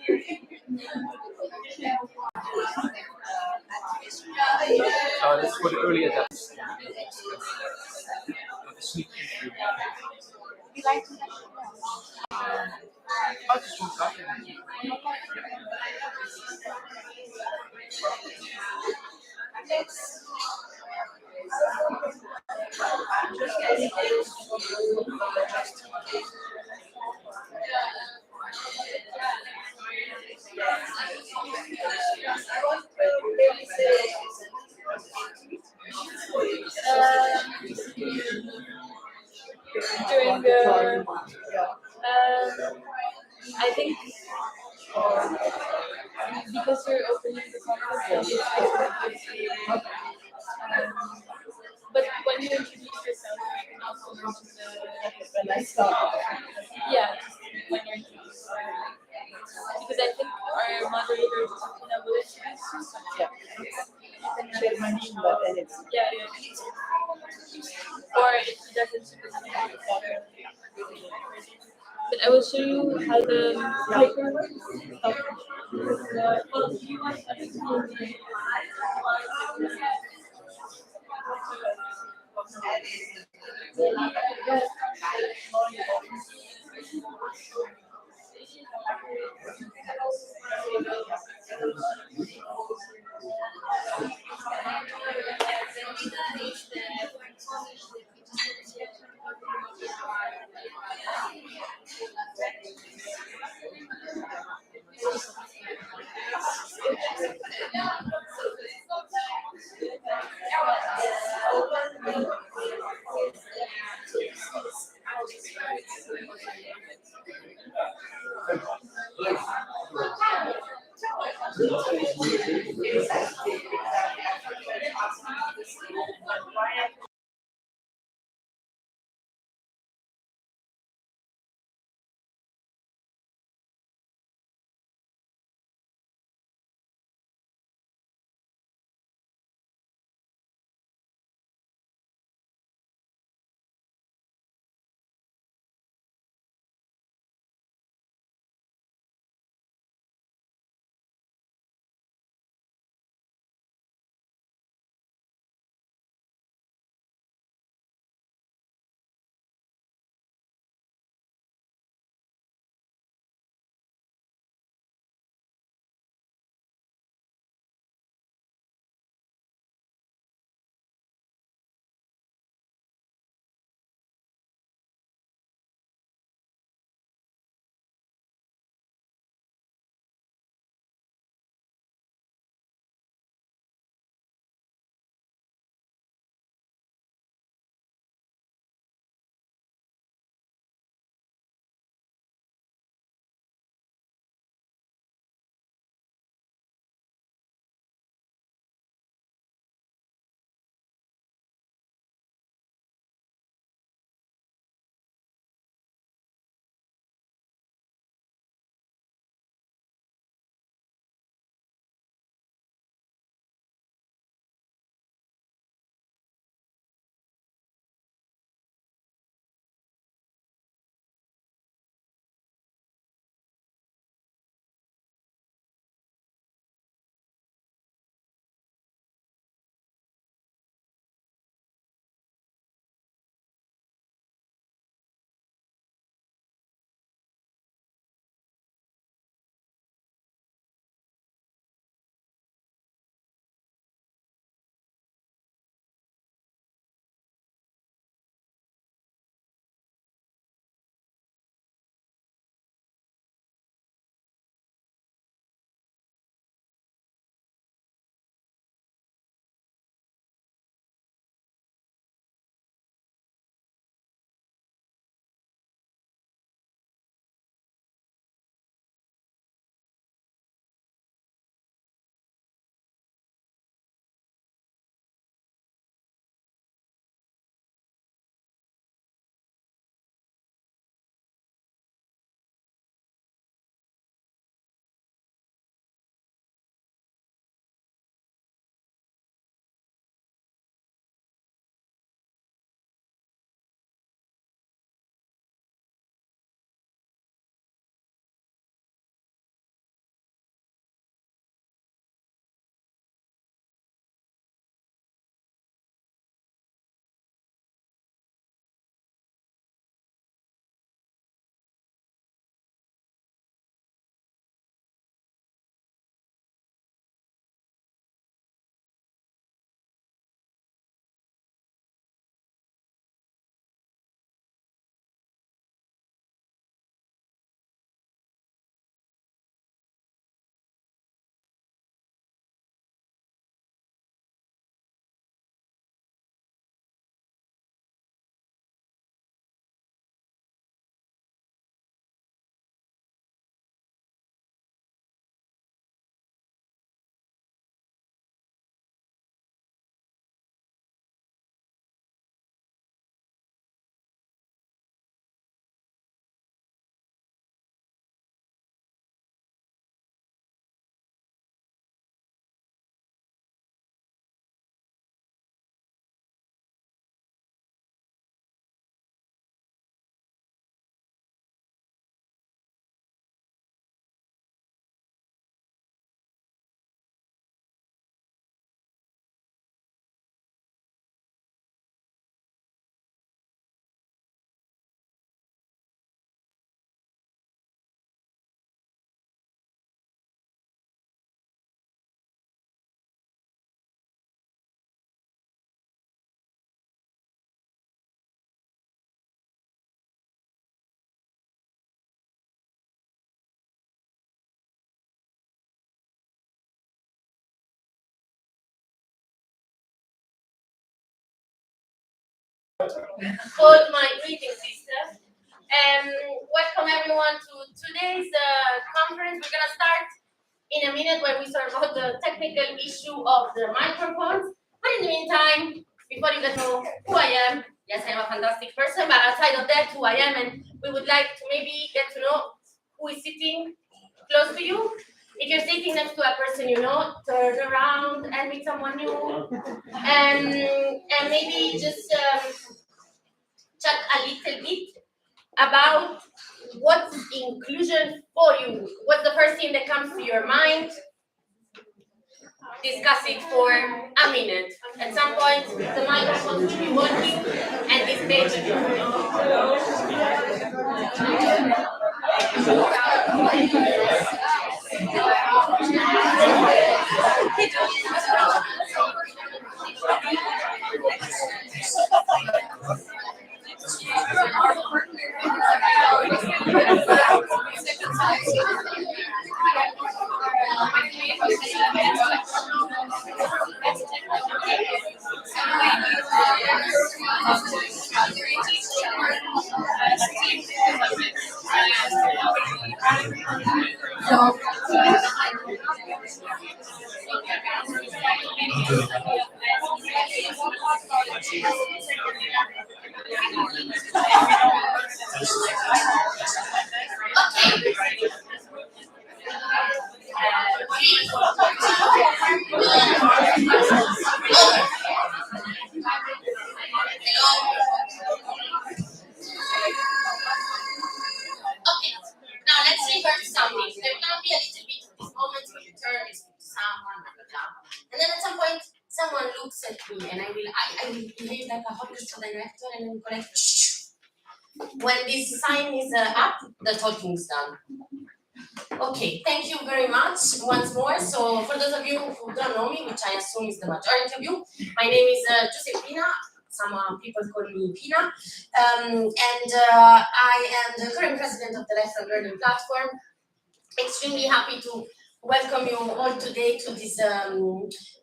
That's for the early adapters. The sneak preview. Oh, just one copy. During the, I think because you're opening the conference, but when you introduce yourself, you can also mention the when I start. yeah, when you're introduced. Because I think our moderator will introduce you. So Yeah. you can Share my name, but then it's yeah. Or if he doesn't specifically bother. But I will show you how the clicker works. Hold my greeting, sister. Welcome everyone to today's conference. We're gonna start in a minute when we sort out the technical issue of the microphones. But in the meantime, before you get to know who I am, yes, I am a fantastic person, but outside of that, who I am, and we would like to maybe get to know who is sitting close to you. If you're sitting next to a person you know, turn around and meet someone new, and maybe just chat a little bit about what's inclusion for you. What's the first thing that comes to your mind? Discuss it for a minute. At some point, the microphone will be working and this page Now let's reverse something. There's gonna be a little bit of this moment where you turn, you speak to someone, blah, blah, blah. And then at some point, someone looks at me and I will behave like a orchestra director and then go like, shh. When this sign is up, the talking is done. Okay, thank you very much once more. So for those of you who don't know me, which I assume is the majority of you, my name is Giuseppina. Some people call me Pina. I am the current president of the Lifelong Learning Platform. Extremely happy to welcome you all today to this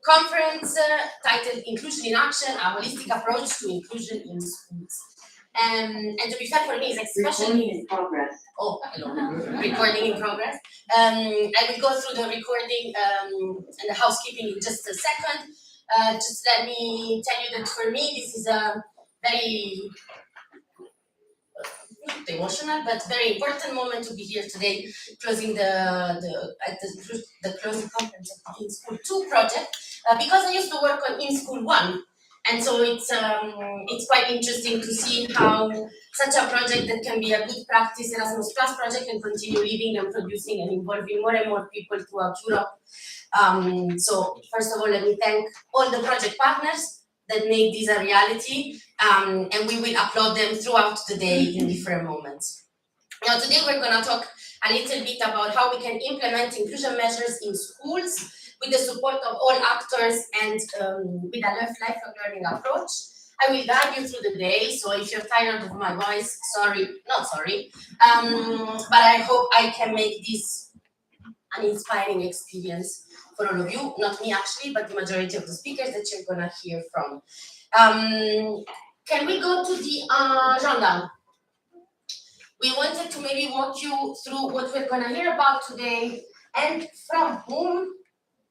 conference titled Inclusion in Action, a holistic approach to inclusion in schools. And to be fair, for me, it's especially Recording in progress. Oh, hello. Recording in progress. I will go through the recording and the housekeeping in just a second. Just let me tell you that for me, this is a very not emotional, but very important moment to be here today, closing the closing conference of the Inscool II project, because I used to work on Inscool I. And so it's quite interesting to see how such a project that can be a good practice Erasmus Plus project can continue living and producing and involving more and more people throughout Europe. So first of all, let me thank all the project partners that made this a reality, and we will applaud them throughout the day in different moments. Now today we're going to talk a little bit about how we can implement inclusion measures in schools with the support of all actors and with a lifelong learning approach. I will guide you through the day, so if you're tired of my voice, not sorry, but I hope I can make this an inspiring experience for all of you, not me actually, but the majority of the speakers that you're gonna hear from. Can we go to the agenda? We wanted to maybe walk you through what we're gonna hear about today and from whom.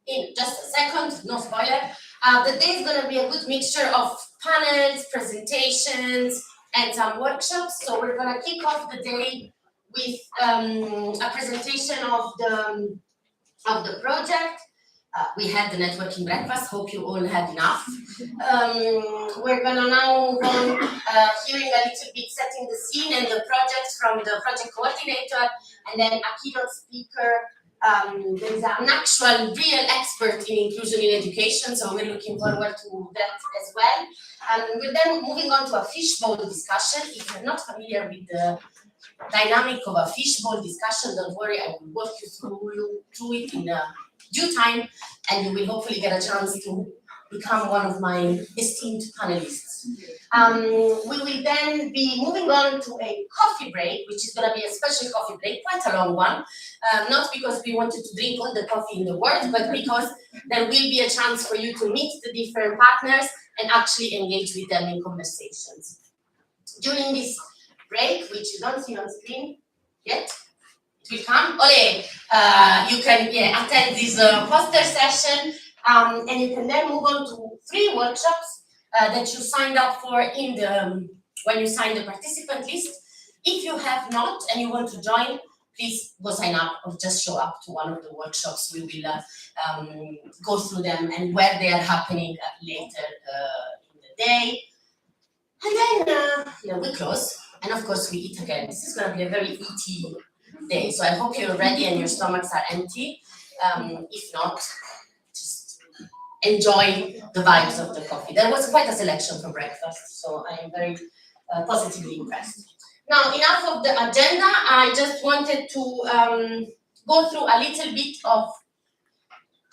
In just a second, no spoiler. The day is going to be a good mixture of panels, presentations, and some workshops. So we're going to kick off the day with a presentation of the project. We had the networking breakfast. Hope you all had enough. We're going to now move on, hearing a little bit, setting the scene and the project from the project coordinator, and then a keynote speaker. There is an actual real expert in inclusion in education, so we're looking forward to that as well. We're then moving on to a fishbowl discussion. If you're not familiar with the dynamic of a fishbowl discussion, don't worry, I will walk you through it in due time, and you will hopefully get a chance to become one of my esteemed panelists. We will then be moving on to a coffee break, which is going to be a special coffee break, quite a long one. Not because we wanted to drink all the coffee in the world, but because there will be a chance for you to meet the different partners and actually engage with them in conversations. During this break, which you don't see on screen yet, it will come. You can attend this poster session, and you can then move on to 3 workshops that you signed up for in the when you sign the participant list. If you have not and you want to join, please go sign up or just show up to one of the workshops. We will go through them and where they are happening later in the day. And then we close, and of course we eat again. This is going to be a very eaty day, so I hope you're ready and your stomachs are empty. If not, just enjoy the vibes of the coffee. There was quite a selection for breakfast, so I am very positively impressed. Now, enough of the agenda. I just wanted to go through a little bit of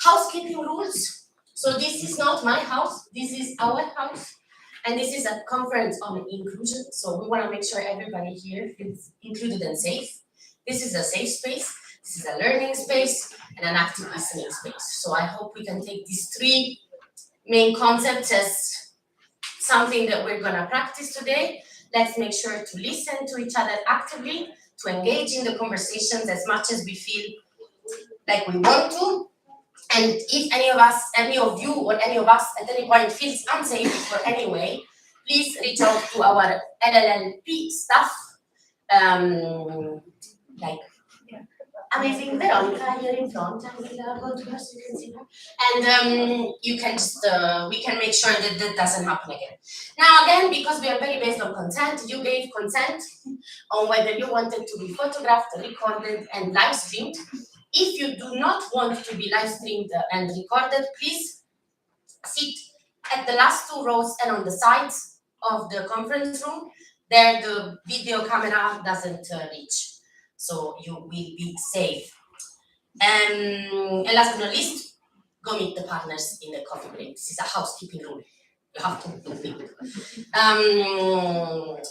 housekeeping rules. So this is not my house, this is our house. And this is a conference on inclusion. So we want to make sure everybody here feels included and safe. This is a safe space, this is a learning space, and an active listening space. So I hope we can take these 3 main concepts as something that we're going to practice today. Let's make sure to listen to each other actively, to engage in the conversations as much as we feel like we want to. And if any of you or any of us at any point feels unsafe or any way, please reach out to our LLLP staff, like amazing Veronica here in front. I will go to her so you can see her. And you can just, we can make sure that that doesn't happen again. Now again, because we are very based on consent, you gave consent on whether you wanted to be photographed, recorded, and live streamed. If you do not want to be live streamed and recorded, please sit at the last 2 rows and on the sides of the conference room. There the video camera doesn't reach, so you will be safe. And last but not least, go meet the partners in the coffee break. This is a housekeeping rule. You have to do it.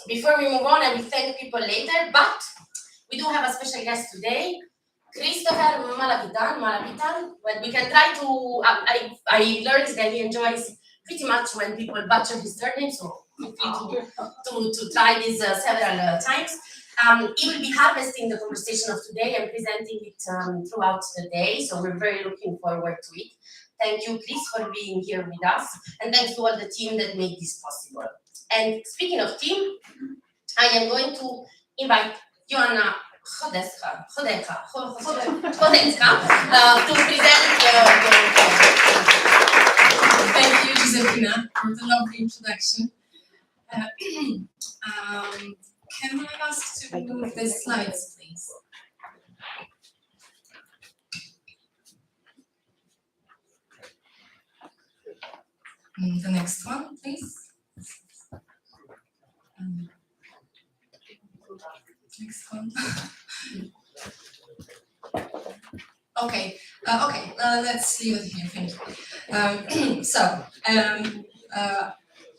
Before we move on, I will thank people later, but we do have a special guest today. Christopher Malapitan. Well, we can try to. I learned that he enjoys pretty much when people butcher his surname, so feel free to try this several times. He will be harvesting the conversation of today and presenting it throughout the day, so we're very looking forward to it. Thank you, Chris, for being here with us, and thanks to all the team that made this possible. And speaking of team, I am going to invite Joanna Chodecka to present Thank you, Josefina, for the lovely introduction. Can I ask to move the slides, please? The next one, please. Next one. Okay, let's leave it here, thank you.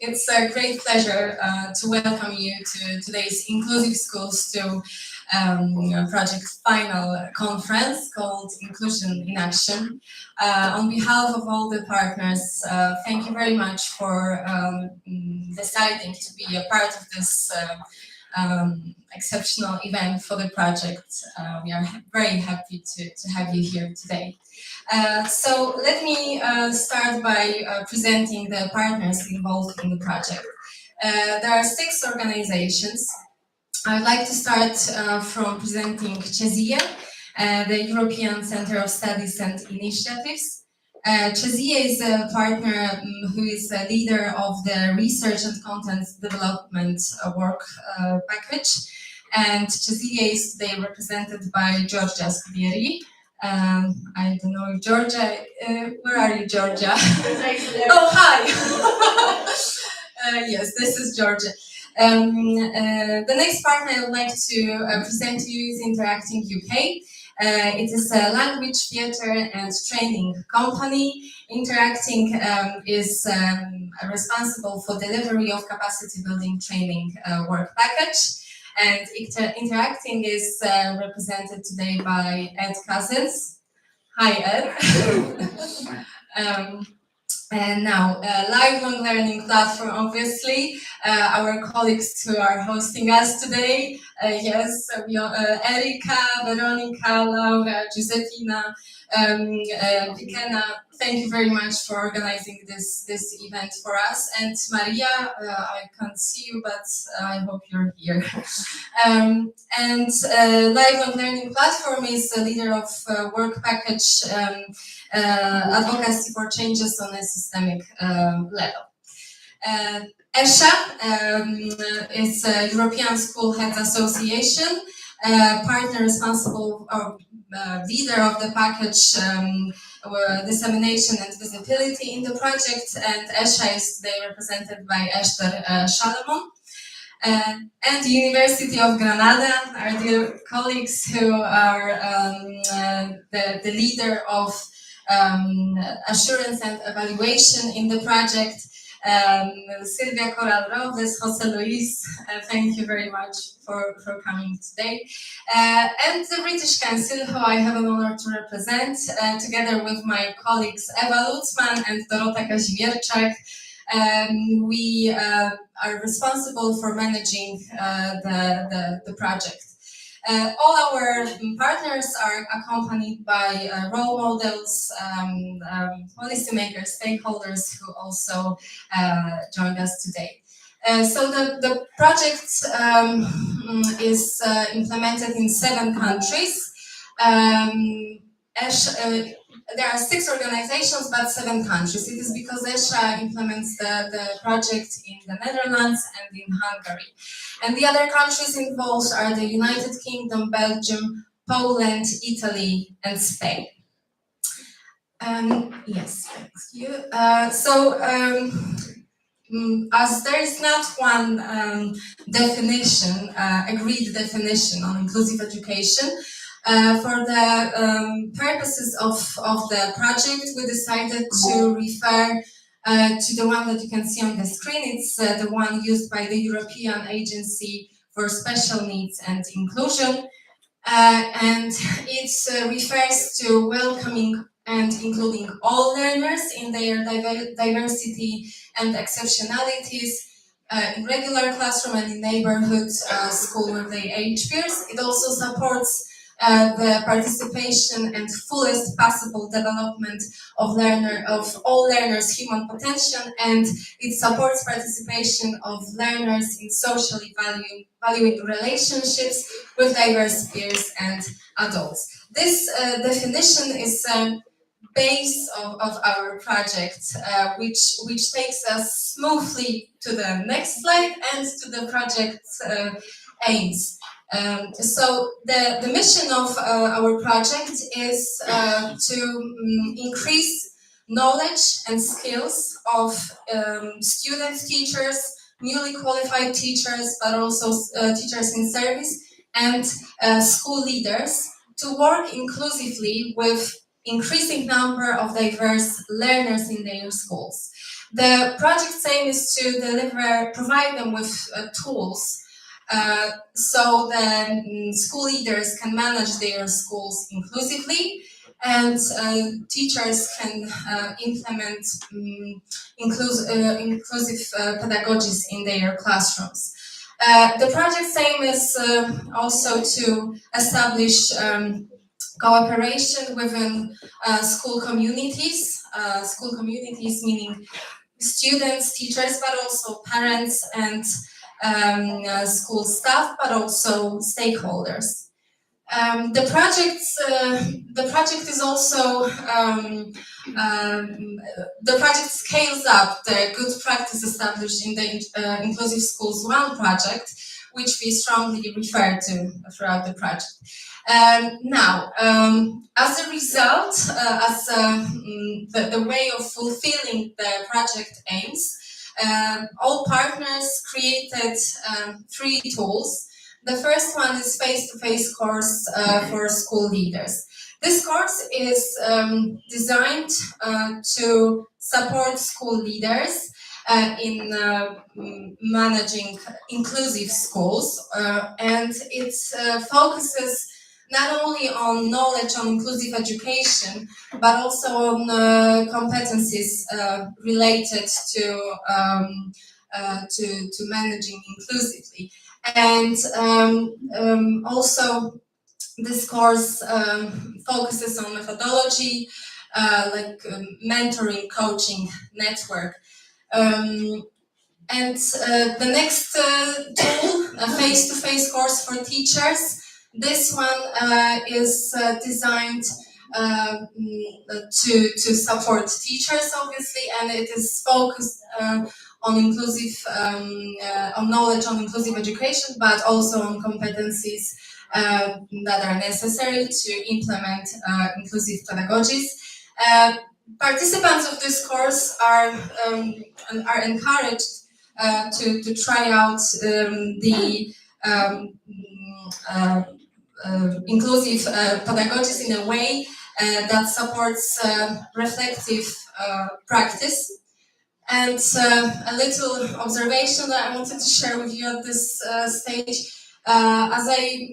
It's a great pleasure to welcome you to today's Inclusive Schools II Project Final Conference called Inclusion in Action. On behalf of all the partners, thank you very much for deciding to be a part of this exceptional event for the project. We are very happy to have you here today. So let me start by presenting the partners involved in the project. There are 6 organizations. I'd like to start from presenting CESIE, the European Center of Studies and Initiatives. CESIE is a partner who is a leader of the research and content development work package. And CESIE is today represented by Georgia Scudieri. I don't know if Georgia, where are you, Georgia? Oh, hi! Yes, this is Georgia. The next partner I would like to present to you is Interacting UK. It is a language, theatre and training company. Interacting is responsible for delivery of capacity building training work package. And Interacting is represented today by Ed Cousins. Hi, Ed. And now, lifelong learning platform, obviously, our colleagues who are hosting us today, yes, Erika, Veronica, Laura, Giuseppina, Vikena, thank you very much for organizing this event for us. And Maria, I can't see you, but I hope you're here. Lifelong Learning Platform is the leader of work package advocacy for changes on a systemic level. ESHA is a European School Heads Association, partner responsible or leader of the package dissemination and visibility in the project, and ESHA is today represented by Esther Salomon. And the University of Granada, our dear colleagues who are the leader of assurance and evaluation in the project. Silvia Coral Robles, Jose Luis, thank you very much for coming today. And the British Council, who I have an honor to represent, together with my colleagues Eva Lutzman and Dorota Kazimierczak. We are responsible for managing the project. All our partners are accompanied by role models, policymakers, stakeholders who also joined us today. So the project is implemented in 7 countries. There are 6 organizations, but 7 countries. It is because ESHA implements the project in the Netherlands and in Hungary. And the other countries involved are the United Kingdom, Belgium, Poland, Italy, and Spain. Yes, thank you. As there is not one definition, agreed definition on inclusive education, for the purposes of the project, we decided to refer to the one that you can see on the screen. It's the one used by the European Agency for Special Needs and Inclusion. And it refers to welcoming and including all learners in their diversity and exceptionalities in regular classroom and in neighborhood school with their age peers. It also supports the participation and fullest possible development of all learners' human potential, and it supports participation of learners in socially valuing relationships with diverse peers and adults. This definition is base of our project, which takes us smoothly to the next slide and to the project aims. So the mission of our project is to increase knowledge and skills of students, teachers, newly qualified teachers, but also teachers in service and school leaders to work inclusively with increasing number of diverse learners in their schools. The project's aim is to provide them with tools so the school leaders can manage their schools inclusively, and teachers can implement inclusive pedagogies in their classrooms. The project's aim is also to establish cooperation within school communities meaning students, teachers, but also parents and school staff, but also stakeholders. The project is also the project scales up the good practice established in the Inclusive Schools 1 project, which we strongly refer to throughout the project. Now, as a result, the way of fulfilling the project aims, all partners created 3 tools. The first one is face-to-face course for school leaders. This course is designed to support school leaders in managing inclusive schools, and it focuses not only on knowledge on inclusive education, but also on competencies related to managing inclusively. And also this course focuses on methodology, mentoring, coaching, network. And the next tool, a face-to-face course for teachers. This one is designed to support teachers, obviously, and it is focused on inclusive, on knowledge on inclusive education, but also on competencies that are necessary to implement inclusive pedagogies. Participants of this course are encouraged to try out the inclusive pedagogies in a way that supports reflective practice. And a little observation that I wanted to share with you at this stage. As I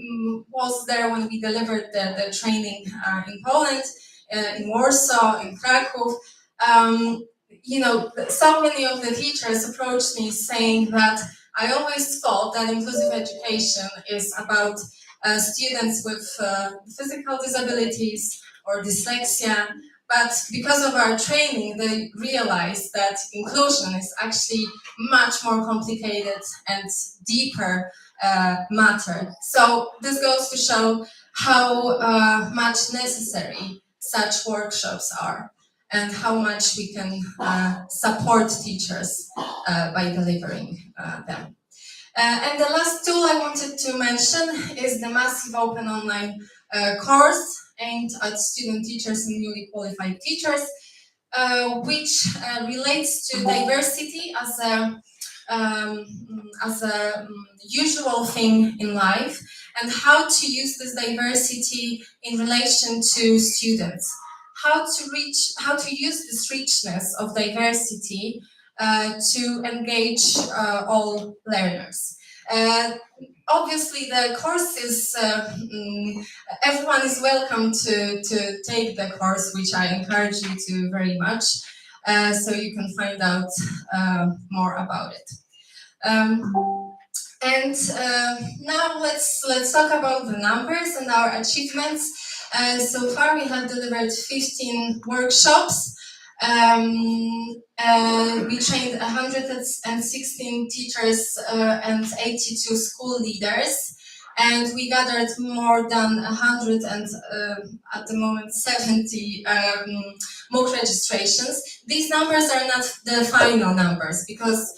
was there when we delivered the training in Poland, in Warsaw, in Krakow, you know, so many of the teachers approached me saying that I always thought that inclusive education is about students with physical disabilities or dyslexia, but because of our training, they realized that inclusion is actually much more complicated and deeper matter. So this goes to show how much necessary such workshops are, and how much we can support teachers by delivering them. And the last tool I wanted to mention is the massive open online course aimed at student teachers and newly qualified teachers, which relates to diversity as a usual thing in life, and how to use this diversity in relation to students. How to use this richness of diversity to engage all learners. Obviously, the course is, everyone is welcome to take the course, which I encourage you to very much, so you can find out more about it. And now let's talk about the numbers and our achievements. So far, we have delivered 15 workshops. We trained 116 teachers and 82 school leaders, and we gathered more than 100 and at the moment 70 MOOC registrations. These numbers are not the final numbers, because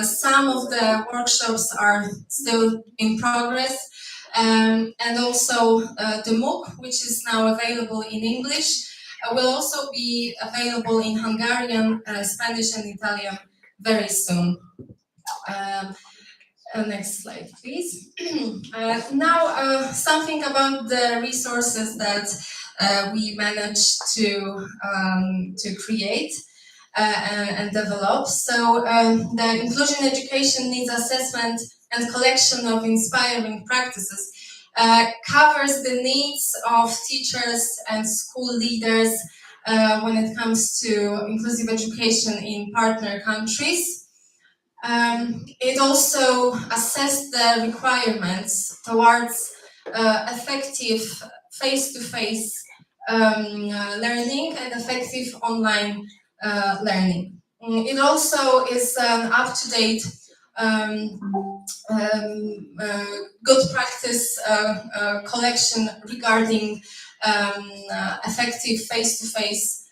some of the workshops are still in progress, and also the MOOC, which is now available in English, will also be available in Hungarian, Spanish and Italian very soon. Next slide, please. Now, something about the resources that we managed to create and develop. So the inclusion education needs assessment and collection of inspiring practices covers the needs of teachers and school leaders when it comes to inclusive education in partner countries. It also assessed the requirements towards effective face-to-face learning and effective online learning. It also is an up-to-date good practice collection regarding effective face-to-face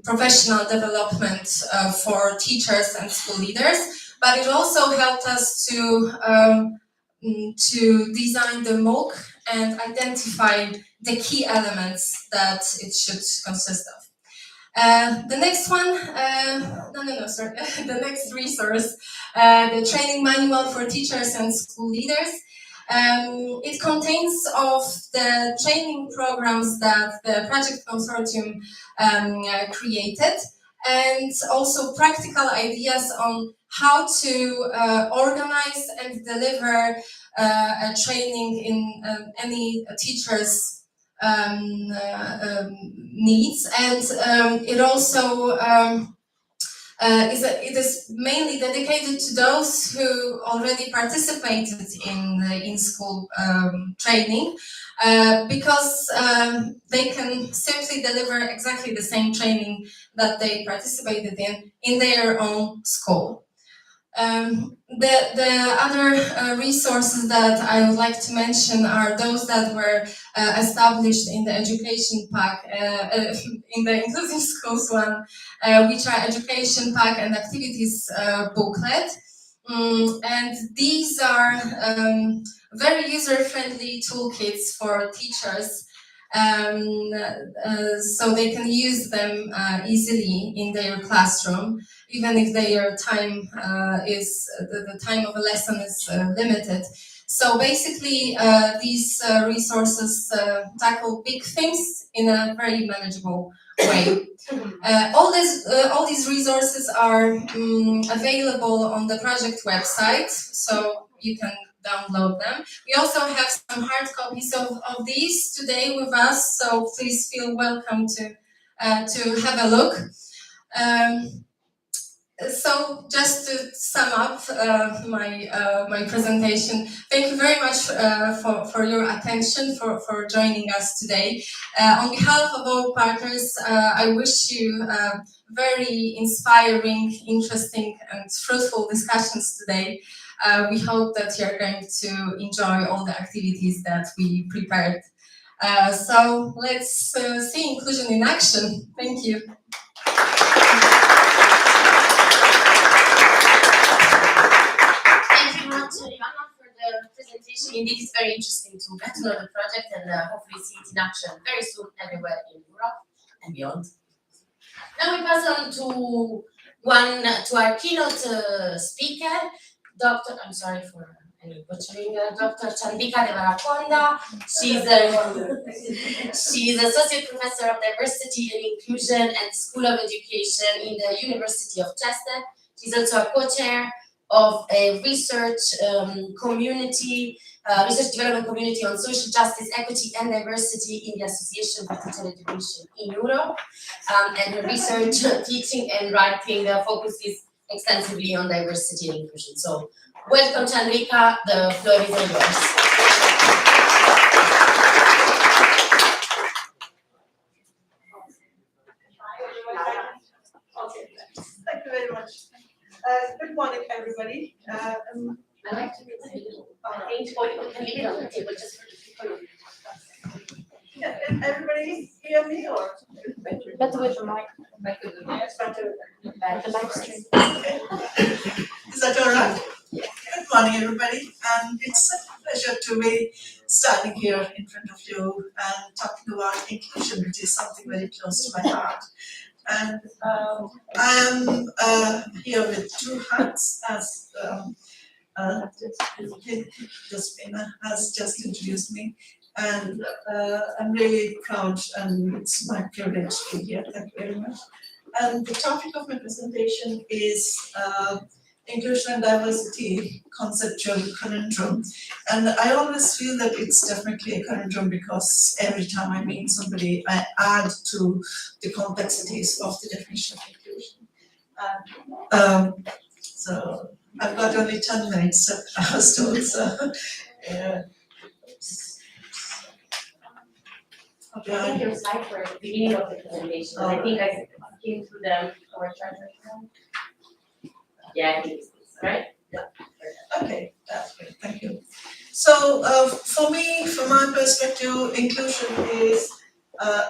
professional development for teachers and school leaders, but it also helped us to design the MOOC and identify the key elements that it should consist of. The next one, the next resource, the training manual for teachers and school leaders. It contains of the training programs that the project consortium created, and also practical ideas on how to organize and deliver training in any teacher's needs, and it also it is mainly dedicated to those who already participated in the in-school training, because they can simply deliver exactly the same training that they participated in their own school. The other resources that I would like to mention are those that were established in the education pack, in the Inclusive Schools one, which are education pack and activities booklet. And these are very user-friendly toolkits for teachers, so they can use them easily in their classroom, even if their time is the time of a lesson is limited. So basically, these resources tackle big things in a very manageable way. All these resources are available on the project website, so you can download them. We also have some hard copies of these today with us, so please feel welcome to have a look. So just to sum up my presentation, thank you very much for your attention, for joining us today. On behalf of all partners, I wish you very inspiring, interesting and fruitful discussions today. We hope that you're going to enjoy all the activities that we prepared. So let's see inclusion in action. Thank you. Ivana, for the presentation. Indeed, it's very interesting to get to know the project and hopefully see it in action very soon everywhere in Europe and beyond. Now we pass on to our keynote speaker, Dr. I'm sorry for any butchering, Dr. Chandika Devarakonda. She's Associate Professor of Diversity and Inclusion and School of Education in the University of Chester. She's also a co-chair of a research community, research development community on social justice, equity, and diversity in the Association for Teacher Education in Europe. And her research, teaching, and writing focuses extensively on diversity and inclusion. So, welcome, Chandrika. The floor is all yours. Okay, thank you very much. Good morning, everybody. I like to read a little page, or you can leave it on the table just for the people. Yeah, can everybody hear me or? Better with the mic. Yes, better. The live stream. Okay. Is that all right? Good morning, everybody. It's a pleasure to be standing here in front of you and talking about inclusion, which is something very close to my heart. And I am here with two hats, as Despina has just introduced me. And I'm really proud, and it's my privilege to be here. Thank you very much. And the topic of my presentation is inclusion and diversity, conceptual conundrum. And I always feel that it's definitely a conundrum because every time I meet somebody, I add to the complexities of the definition of inclusion. So I've got only 10 minutes, I was told, so. I think your slides were at the beginning of the presentation. I think I came through them before translation. Yeah, I think it's this, right? Yeah. Okay, that's great, thank you. So for me, from my perspective, inclusion is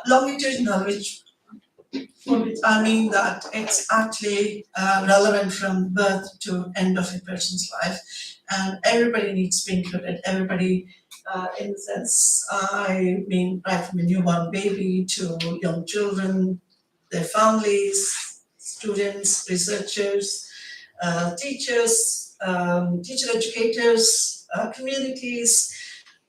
longitudinal, which I mean that it's actually relevant from birth to end of a person's life, and everybody needs to be included. Everybody, in the sense, I mean, right from a newborn baby to young children, their families, students, researchers, teachers, teacher educators, communities,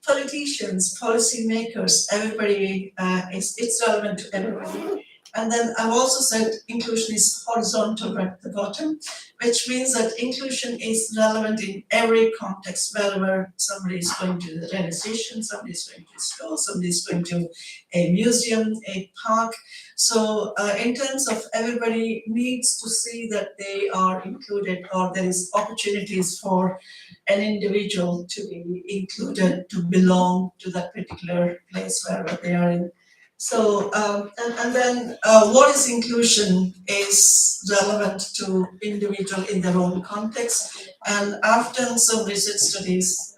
politicians, policymakers. Everybody it's relevant to everybody. And then I've also said inclusion is horizontal right at the bottom, which means that inclusion is relevant in every context, wherever somebody is going to the railway station, somebody is going to a school, somebody is going to a museum, a park. So in terms of everybody needs to see that they are included, or there is opportunities for an individual to be included, to belong to that particular place wherever they are in. So, and then what is inclusion is relevant to individual in their own context. And I've done some research studies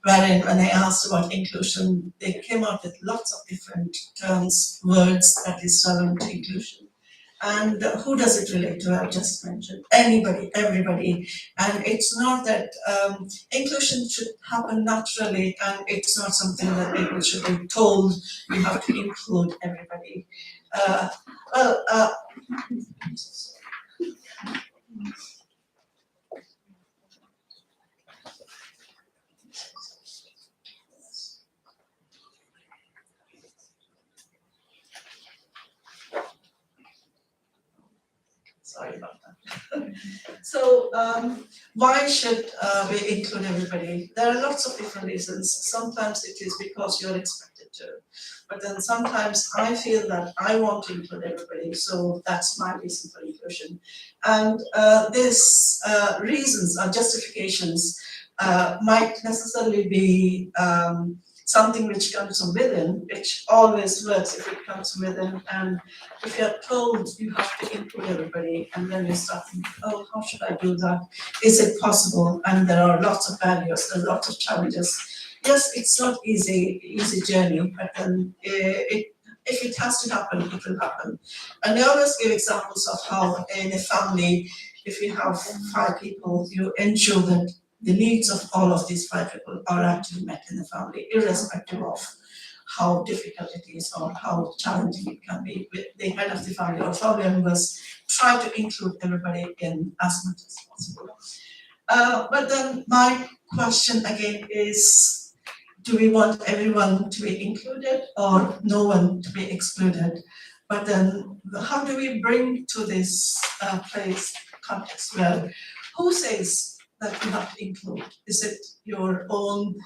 wherein when I asked about inclusion, they came up with lots of different terms, words that is relevant to inclusion. And who does it relate to? I just mentioned anybody, everybody. And it's not that inclusion should happen naturally, and it's not something that people should be told you have to include everybody. Sorry about that. So why should we include everybody? There are lots of different reasons. Sometimes it is because you're expected to, but then sometimes I feel that I want to include everybody, so that's my reason for inclusion. And these reasons or justifications might necessarily be something which comes from within, which always works if it comes from within. And if you're told you have to include everybody, and then you start thinking, oh, how should I do that? Is it possible? And there are lots of barriers, there are lots of challenges. Yes, it's not easy journey, but then if it has to happen, it will happen. And I always give examples of how in a family, if you have 5 people, you ensure that the needs of all of these 5 people are actually met in the family, irrespective of how difficult it is or how challenging it can be. With the head of the family or family members try to include everybody in as much as possible. But then my question again is, do we want everyone to be included or no one to be excluded? But then how do we bring to this place context where who says that you have to include? Is it your own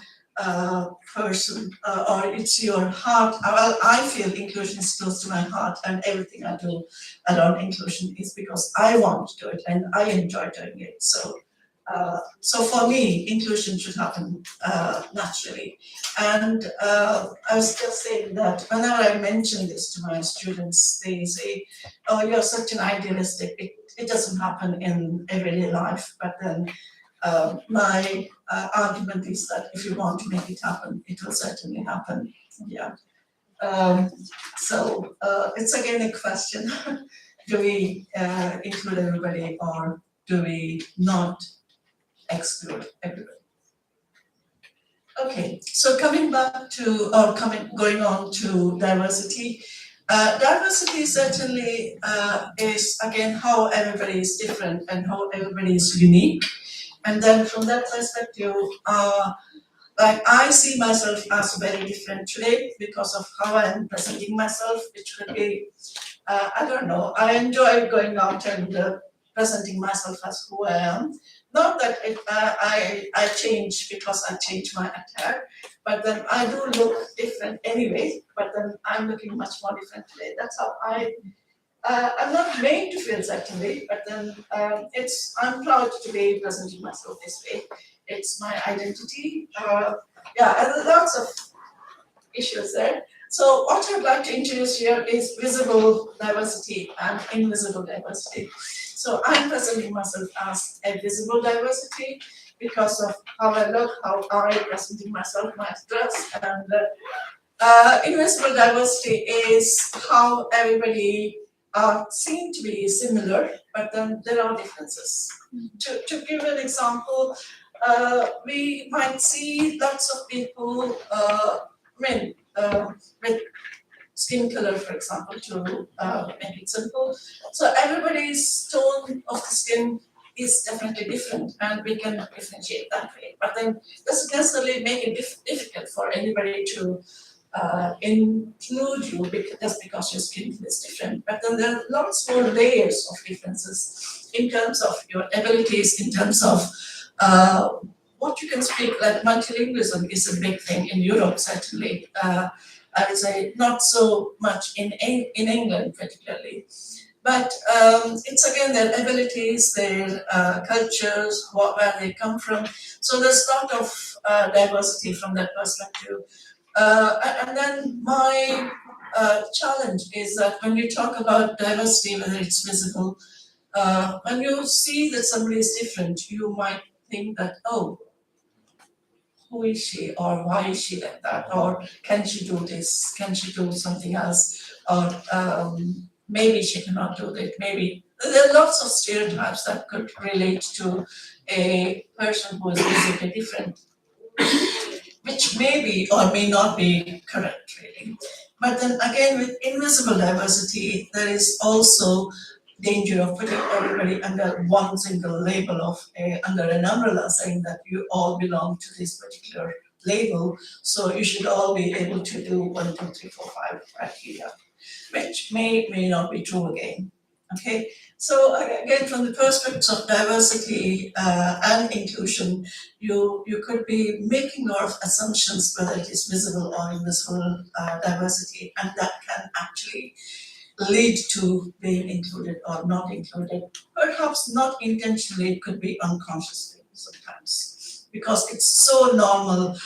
person or it's your heart? Well, I feel inclusion is close to my heart, and everything I do around inclusion is because I want to do it and I enjoy doing it. So for me, inclusion should happen naturally. And I was just saying that whenever I mention this to my students, they say, oh, you're such an idealistic, it doesn't happen in everyday life. But then my argument is that if you want to make it happen, it will certainly happen. Yeah. So it's again a question, do we include everybody or do we not exclude everybody? Okay, so coming back to, or going on to diversity. Diversity certainly is again how everybody is different and how everybody is unique. And then from that perspective, like I see myself as very different today because of how I'm presenting myself, which could be, I don't know, I enjoy going out and presenting myself as who I am. Not that I change because I change my attire, but then I do look different anyway, but then I'm looking much more different today. That's how I'm not made to feel certainly, but then I'm proud to be presenting myself this way. It's my identity. Yeah, and there's lots of issues there. So what I'd like to introduce here is visible diversity and invisible diversity. So I'm presenting myself as a visible diversity because of how I look, how I'm presenting myself, my dress, and invisible diversity is how everybody seem to be similar, but then there are differences. To give an example, we might see lots of people, with skin color, for example, to make it simple. So everybody's tone of the skin is definitely different, and we can differentiate that way. But then doesn't necessarily make it difficult for anybody to include you just because your skin is different. But then there are lots more layers of differences in terms of your abilities, in terms of what you can speak. Like multilingualism is a big thing in Europe, certainly. I would say not so much in England particularly. But it's again their abilities, their cultures, where they come from. So there's a lot of diversity from that perspective. And then my challenge is that when you talk about diversity, whether it's visible, when you see that somebody is different, you might think that, oh, who is she, or why is she like that, or can she do this, can she do something else, or maybe she cannot do that, maybe. There are lots of stereotypes that could relate to a person who is visibly different, which may be or may not be correct, really. But then again, with invisible diversity, there is also danger of putting everybody under one single label of under an umbrella, saying that you all belong to this particular label, so you should all be able to do 1, 2, 3, 4, 5 criteria, which may not be true again. Okay, so again, from the perspective of diversity and inclusion, you could be making a lot of assumptions whether it is visible or invisible diversity, and that can actually lead to being included or not included. Perhaps not intentionally, it could be unconsciously sometimes, because it's so normal,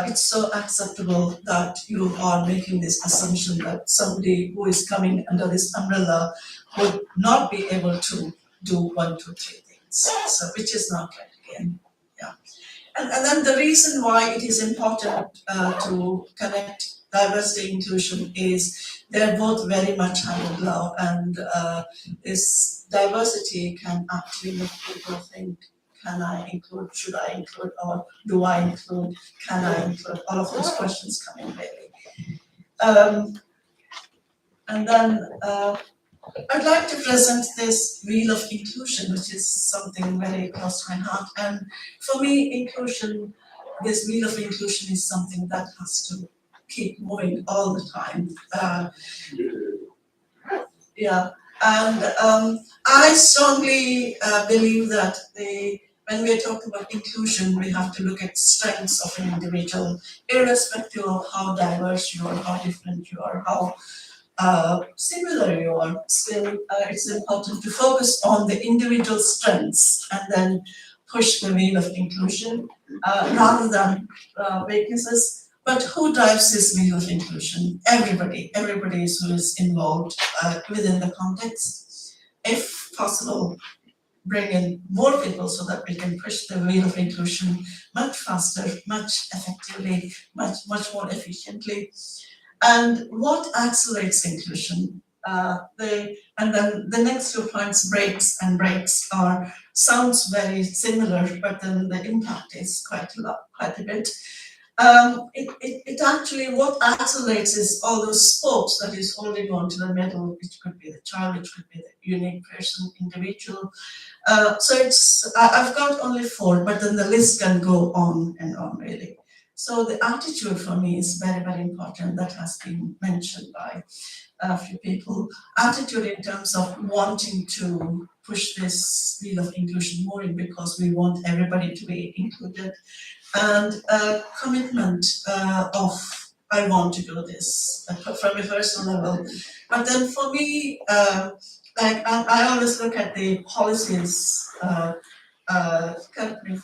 it's so acceptable that you are making this assumption that somebody who is coming under this umbrella would not be able to do 1, 2, 3 things, so which is not right again. Yeah. And then the reason why it is important to connect diversity and inclusion is they're both very much hand in glove, and this diversity can actually make people think, can I include, should I include, or do I include, can I include, all of those questions come in really. And then I'd like to present this wheel of inclusion, which is something very close to my heart. And for me, inclusion, this wheel of inclusion is something that has to keep moving all the time. Yeah, and I strongly believe that when we are talking about inclusion, we have to look at strengths of an individual, irrespective of how diverse you are, how different you are, how similar you are. Still, it's important to focus on the individual strengths and then push the wheel of inclusion rather than weaknesses. But who drives this wheel of inclusion? Everybody who is involved within the context. If possible, bring in more people so that we can push the wheel of inclusion much faster, much effectively, much more efficiently. And what accelerates inclusion? And then the next 2 points, breaks and breaks, sounds very similar, but then the impact is quite a bit. It actually, what accelerates is all those spokes that is holding on to the middle, which could be the child, which could be the unique person, individual. So I've got only 4, but then the list can go on and on really. So the attitude for me is very, very important. That has been mentioned by a few people. Attitude in terms of wanting to push this wheel of inclusion more in, because we want everybody to be included. And commitment of, I want to do this from a personal level. But then for me, like I always look at the policies, correct me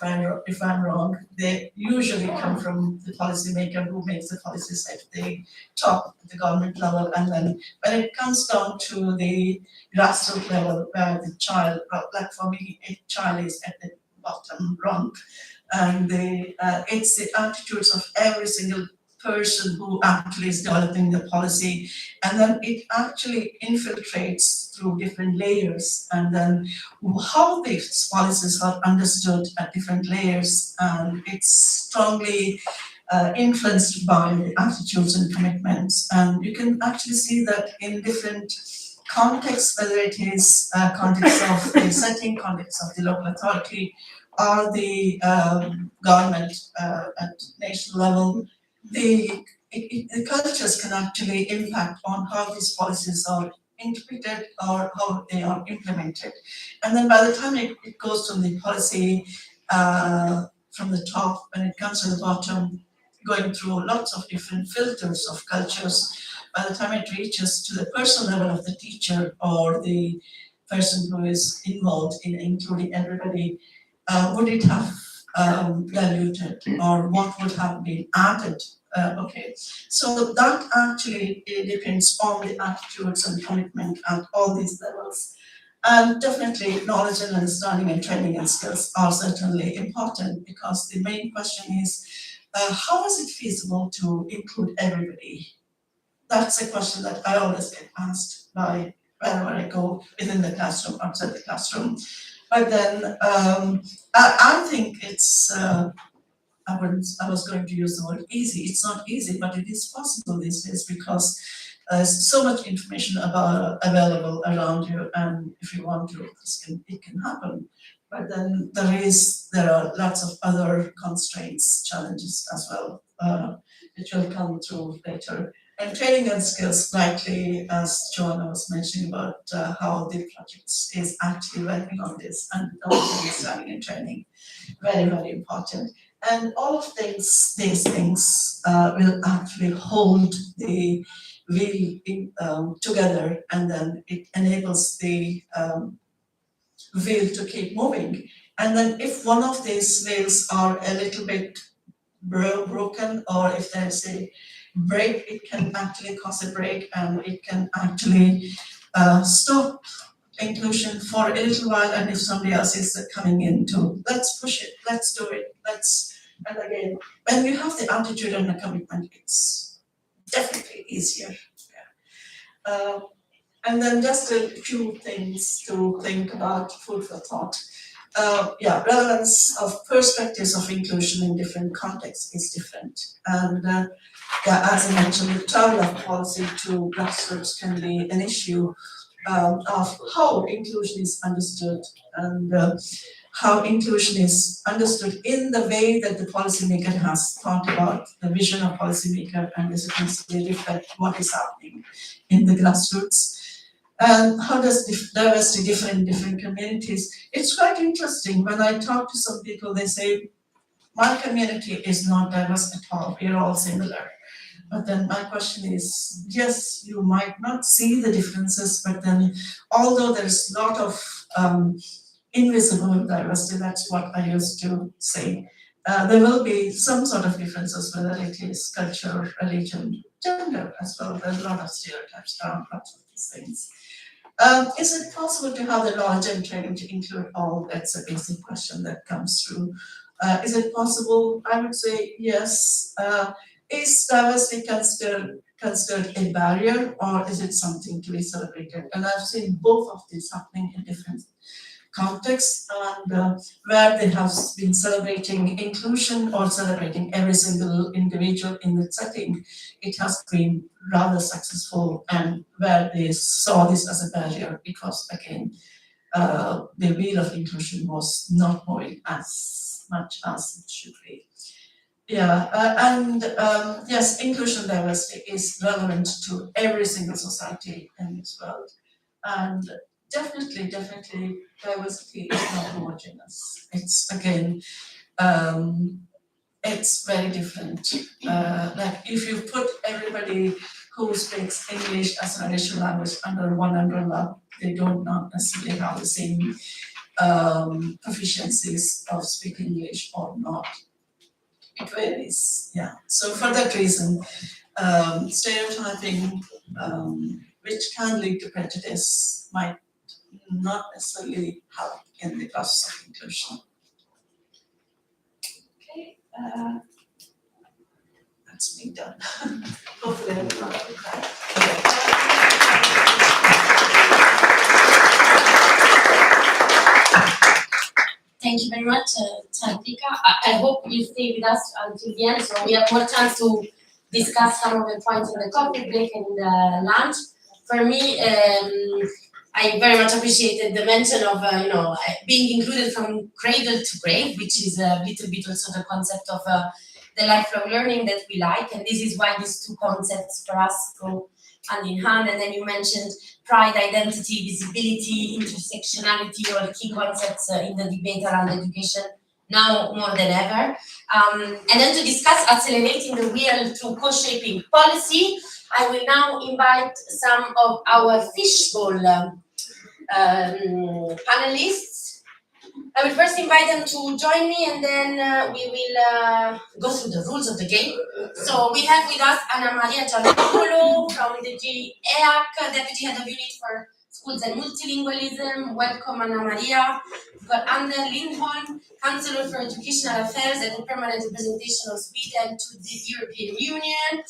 if I'm wrong, they usually come from the policymaker who makes the policies at the top, at the government level, and then when it comes down to the grassroots level, where the child, like for me, a child is at the bottom rung, and it's the attitudes of every single person who actually is developing the policy, and then it actually infiltrates through different layers, and then how these policies are understood at different layers, and it's strongly influenced by the attitudes and commitments. And you can actually see that in different contexts, whether it is context of the setting, context of the local authority, or the government at national level, the the cultures can actually impact on how these policies are interpreted or how they are implemented. And then by the time it goes from the policy from the top, when it comes to the bottom, going through lots of different filters of cultures, by the time it reaches to the personal level of the teacher or the person who is involved in including everybody, would it have diluted or what would have been added? Okay, so that actually depends on the attitudes and commitment at all these levels. And definitely knowledge and understanding and training and skills are certainly important, because the main question is, how is it feasible to include everybody? That's a question that I always get asked by wherever I go, within the classroom, outside the classroom. But then I think it's, I was going to use the word easy. It's not easy, but it is possible these days, because there's so much information available around you, and if you want to, it can happen. But then there are lots of other constraints, challenges as well, which will come through later. And training and skills, likely as Joanna was mentioning about how the project is actually working on this, and understanding and training, very, very important. And all of these things will actually hold the wheel together, and then it enables the wheel to keep moving. And then if one of these wheels are a little bit broken, or if there's a break, it can actually cause a break, and it can actually stop inclusion for a little while. And if somebody else is coming in to, let's push it, let's do it, and again, when you have the attitude and the commitment, it's definitely easier. Yeah. And then just a few things to think about, food for thought. Relevance of perspectives of inclusion in different contexts is different. And as I mentioned, the travel of policy to grassroots can be an issue of how inclusion is understood, and how inclusion is understood in the way that the policymaker has thought about the vision of policymaker, and does it necessarily reflect what is happening in the grassroots. And how does diversity differ in different communities? It's quite interesting. When I talk to some people, they say, my community is not diverse at all, we're all similar. But then my question is, yes, you might not see the differences, but then although there's a lot of invisible diversity, that's what I used to say, there will be some sort of differences, whether it is culture, religion, gender as well. There's a lot of stereotypes around lots of these things. Is it possible to have the knowledge and training to include all? That's a basic question that comes through. Is it possible? I would say yes. Is diversity considered a barrier, or is it something to be celebrated? And I've seen both of these happening in different contexts, and where they have been celebrating inclusion or celebrating every single individual in the setting, it has been rather successful, and where they saw this as a barrier, because again, the wheel of inclusion was not moving as much as it should be. Yes, inclusion and diversity is relevant to every single society in this world, and definitely diversity is not homogeneous. It's again, it's very different. Like if you put everybody who speaks English as an additional language under one umbrella, they don't not necessarily have the same proficiencies of speaking English or not. It varies, yeah. So for that reason, stereotyping, which can lead to prejudice, might not necessarily help in the process of inclusion. Okay, that's me done. Hopefully I'm not Thank you very much, Chantika. I hope you stay with us until the end, so we have more chance to discuss some of the points in the coffee break and in the lunch. For me, I very much appreciated the mention of being included from cradle to grave, which is a little bit also the concept of the lifelong learning that we like, and this is why these two concepts for us go hand in hand. And then you mentioned pride, identity, visibility, intersectionality, all key concepts in the debate around education now more than ever. And then to discuss accelerating the wheel through co-shaping policy, I will now invite some of our Fishbowl panelists. I will first invite them to join me, and then we will go through the rules of the game. So we have with us Anna Maria Gianopoulos from the EAC, Deputy Head of Unit for Schools and Multilingualism. Welcome, Anna Maria. We've got Ander Lindholm, Councillor for Educational Affairs and the Permanent Representation of Sweden to the European Union.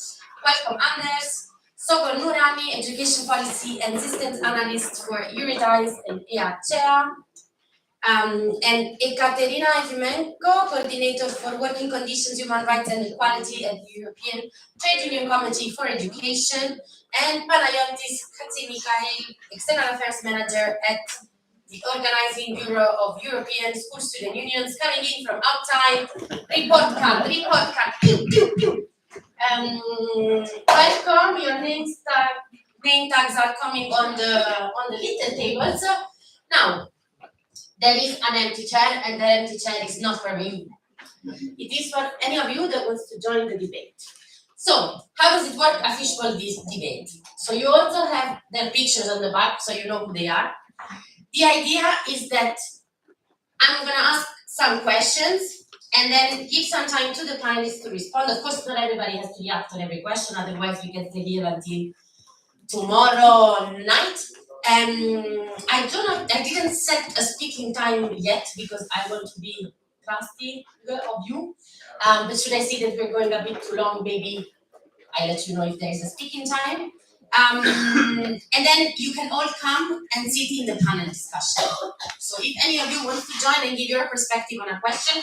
Welcome, Anders. Sogol Nourani, Education Policy and Systems Analyst for Eurydice and EAC Chair. And Ekaterina Efimenko, Coordinator for Working Conditions, Human Rights and Equality at the European Trade Union Committee for Education, and Panagiotis Katsimikail, External Affairs Manager at the Organizing Bureau of European School Student Unions, coming in from outside. Report card, pew, pew, pew. Welcome, your name tags are coming on the little tables. Now, there is an empty chair, and the empty chair is not for me. It is for any of you that wants to join the debate. So, how does it work, a fishbowl debate? So you also have their pictures on the back, so you know who they are. The idea is that I'm going to ask some questions, and then give some time to the panelists to respond. Of course, not everybody has to react on every question, otherwise we can stay here until tomorrow night. I didn't set a speaking time yet because I want to be trusting of you. But should I see that we're going a bit too long, maybe I'll let you know if there is a speaking time. And then you can all come and sit in the panel discussion. So if any of you want to join and give your perspective on a question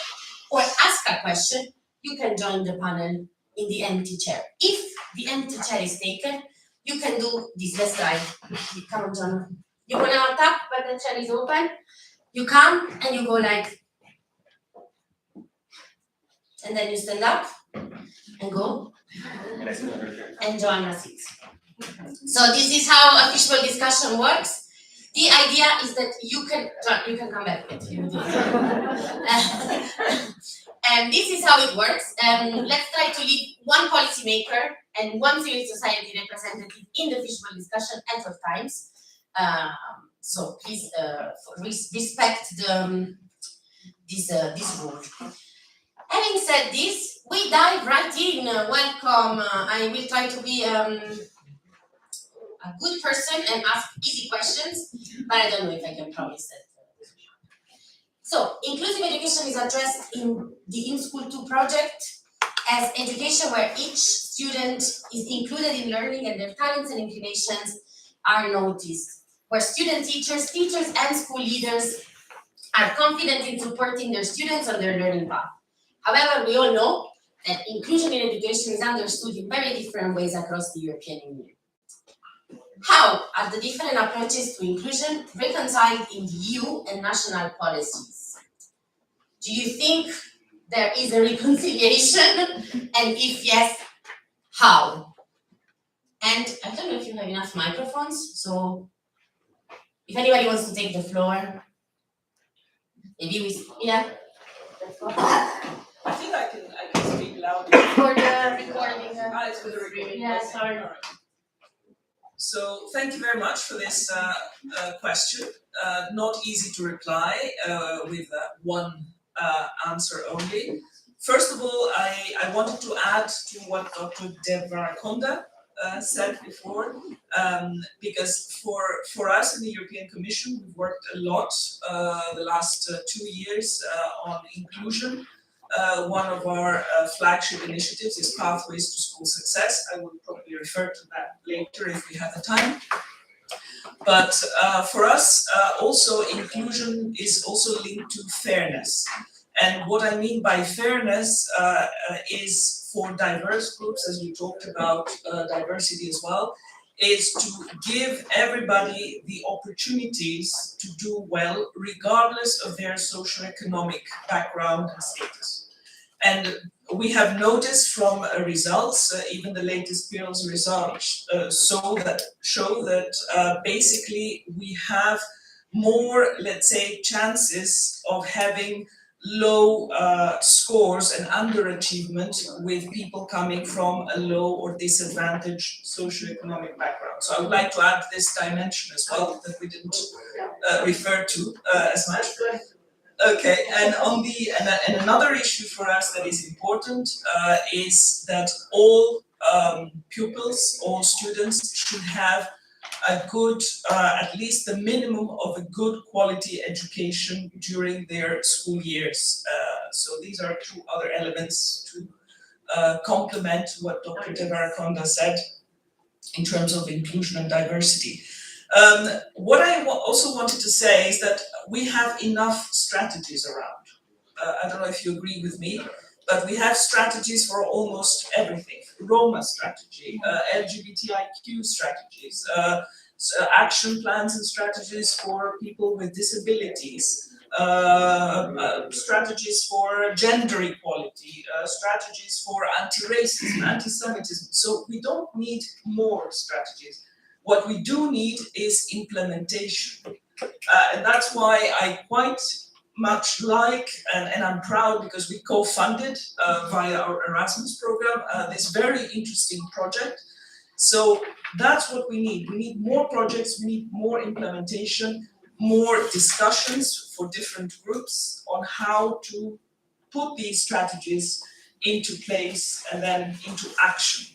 or ask a question, you can join the panel in the empty chair. If the empty chair is taken, you can do this. Let's try. Come on, John. You go now tap, but the chair is open. You come and you go like, and then you stand up and go and join a seat. So this is how a fishbowl discussion works. The idea is that you can come back. And this is how it works. Let's try to leave one policymaker and one civil society representative in the fishbowl discussion at all times. So please respect this rule. Having said this, we dive right in. Welcome. I will try to be a good person and ask easy questions, but I don't know if I can promise that. So, inclusive education is addressed in the Inscool II project as education where each student is included in learning and their talents and inclinations are noticed, where teachers and school leaders are confident in supporting their students on their learning path. However, we all know that inclusion in education is understood in very different ways across the European Union. How are the different approaches to inclusion reconciled in the EU and national policies? Do you think there is a reconciliation? And if yes, how? And I don't know if you have enough microphones, so if anybody wants to take the floor, maybe yeah. I think I can speak loudly. For the recording. It's for the recording. Yeah, sorry. All right. So thank you very much for this question. Not easy to reply with one answer only. First of all, I wanted to add to what Dr. Debriefing said before, because for us in the European Commission, we've worked a lot the last 2 years on inclusion. One of our flagship initiatives is Pathways to School Success. I will probably refer to that later if we have the time. But for us, also inclusion is also linked to fairness. And what I mean by fairness is for diverse groups, as we talked about diversity as well, is to give everybody the opportunities to do well, regardless of their socioeconomic background and status. And we have noticed from results, even the latest PIRLS results, show that basically we have more, let's say, chances of having low scores and underachievement with people coming from a low or disadvantaged socioeconomic background. So I would like to add this dimension as well that we didn't refer to as much. Okay, and and another issue for us that is important is that all pupils, all students should have a good, at least the minimum of a good quality education during their school years. So these are two other elements to complement what Dr. Devarakonda said in terms of inclusion and diversity. What I also wanted to say is that we have enough strategies around. I don't know if you agree with me, but we have strategies for almost everything. Roma strategy, LGBTIQ strategies, action plans and strategies for people with disabilities, strategies for gender equality, strategies for anti-racism, anti-Semitism. So we don't need more strategies. What we do need is implementation. And that's why I quite much like, and I'm proud because we co-funded via our Erasmus program, this very interesting project. So that's what we need. We need more projects, we need more implementation, more discussions for different groups on how to put these strategies into place and then into action.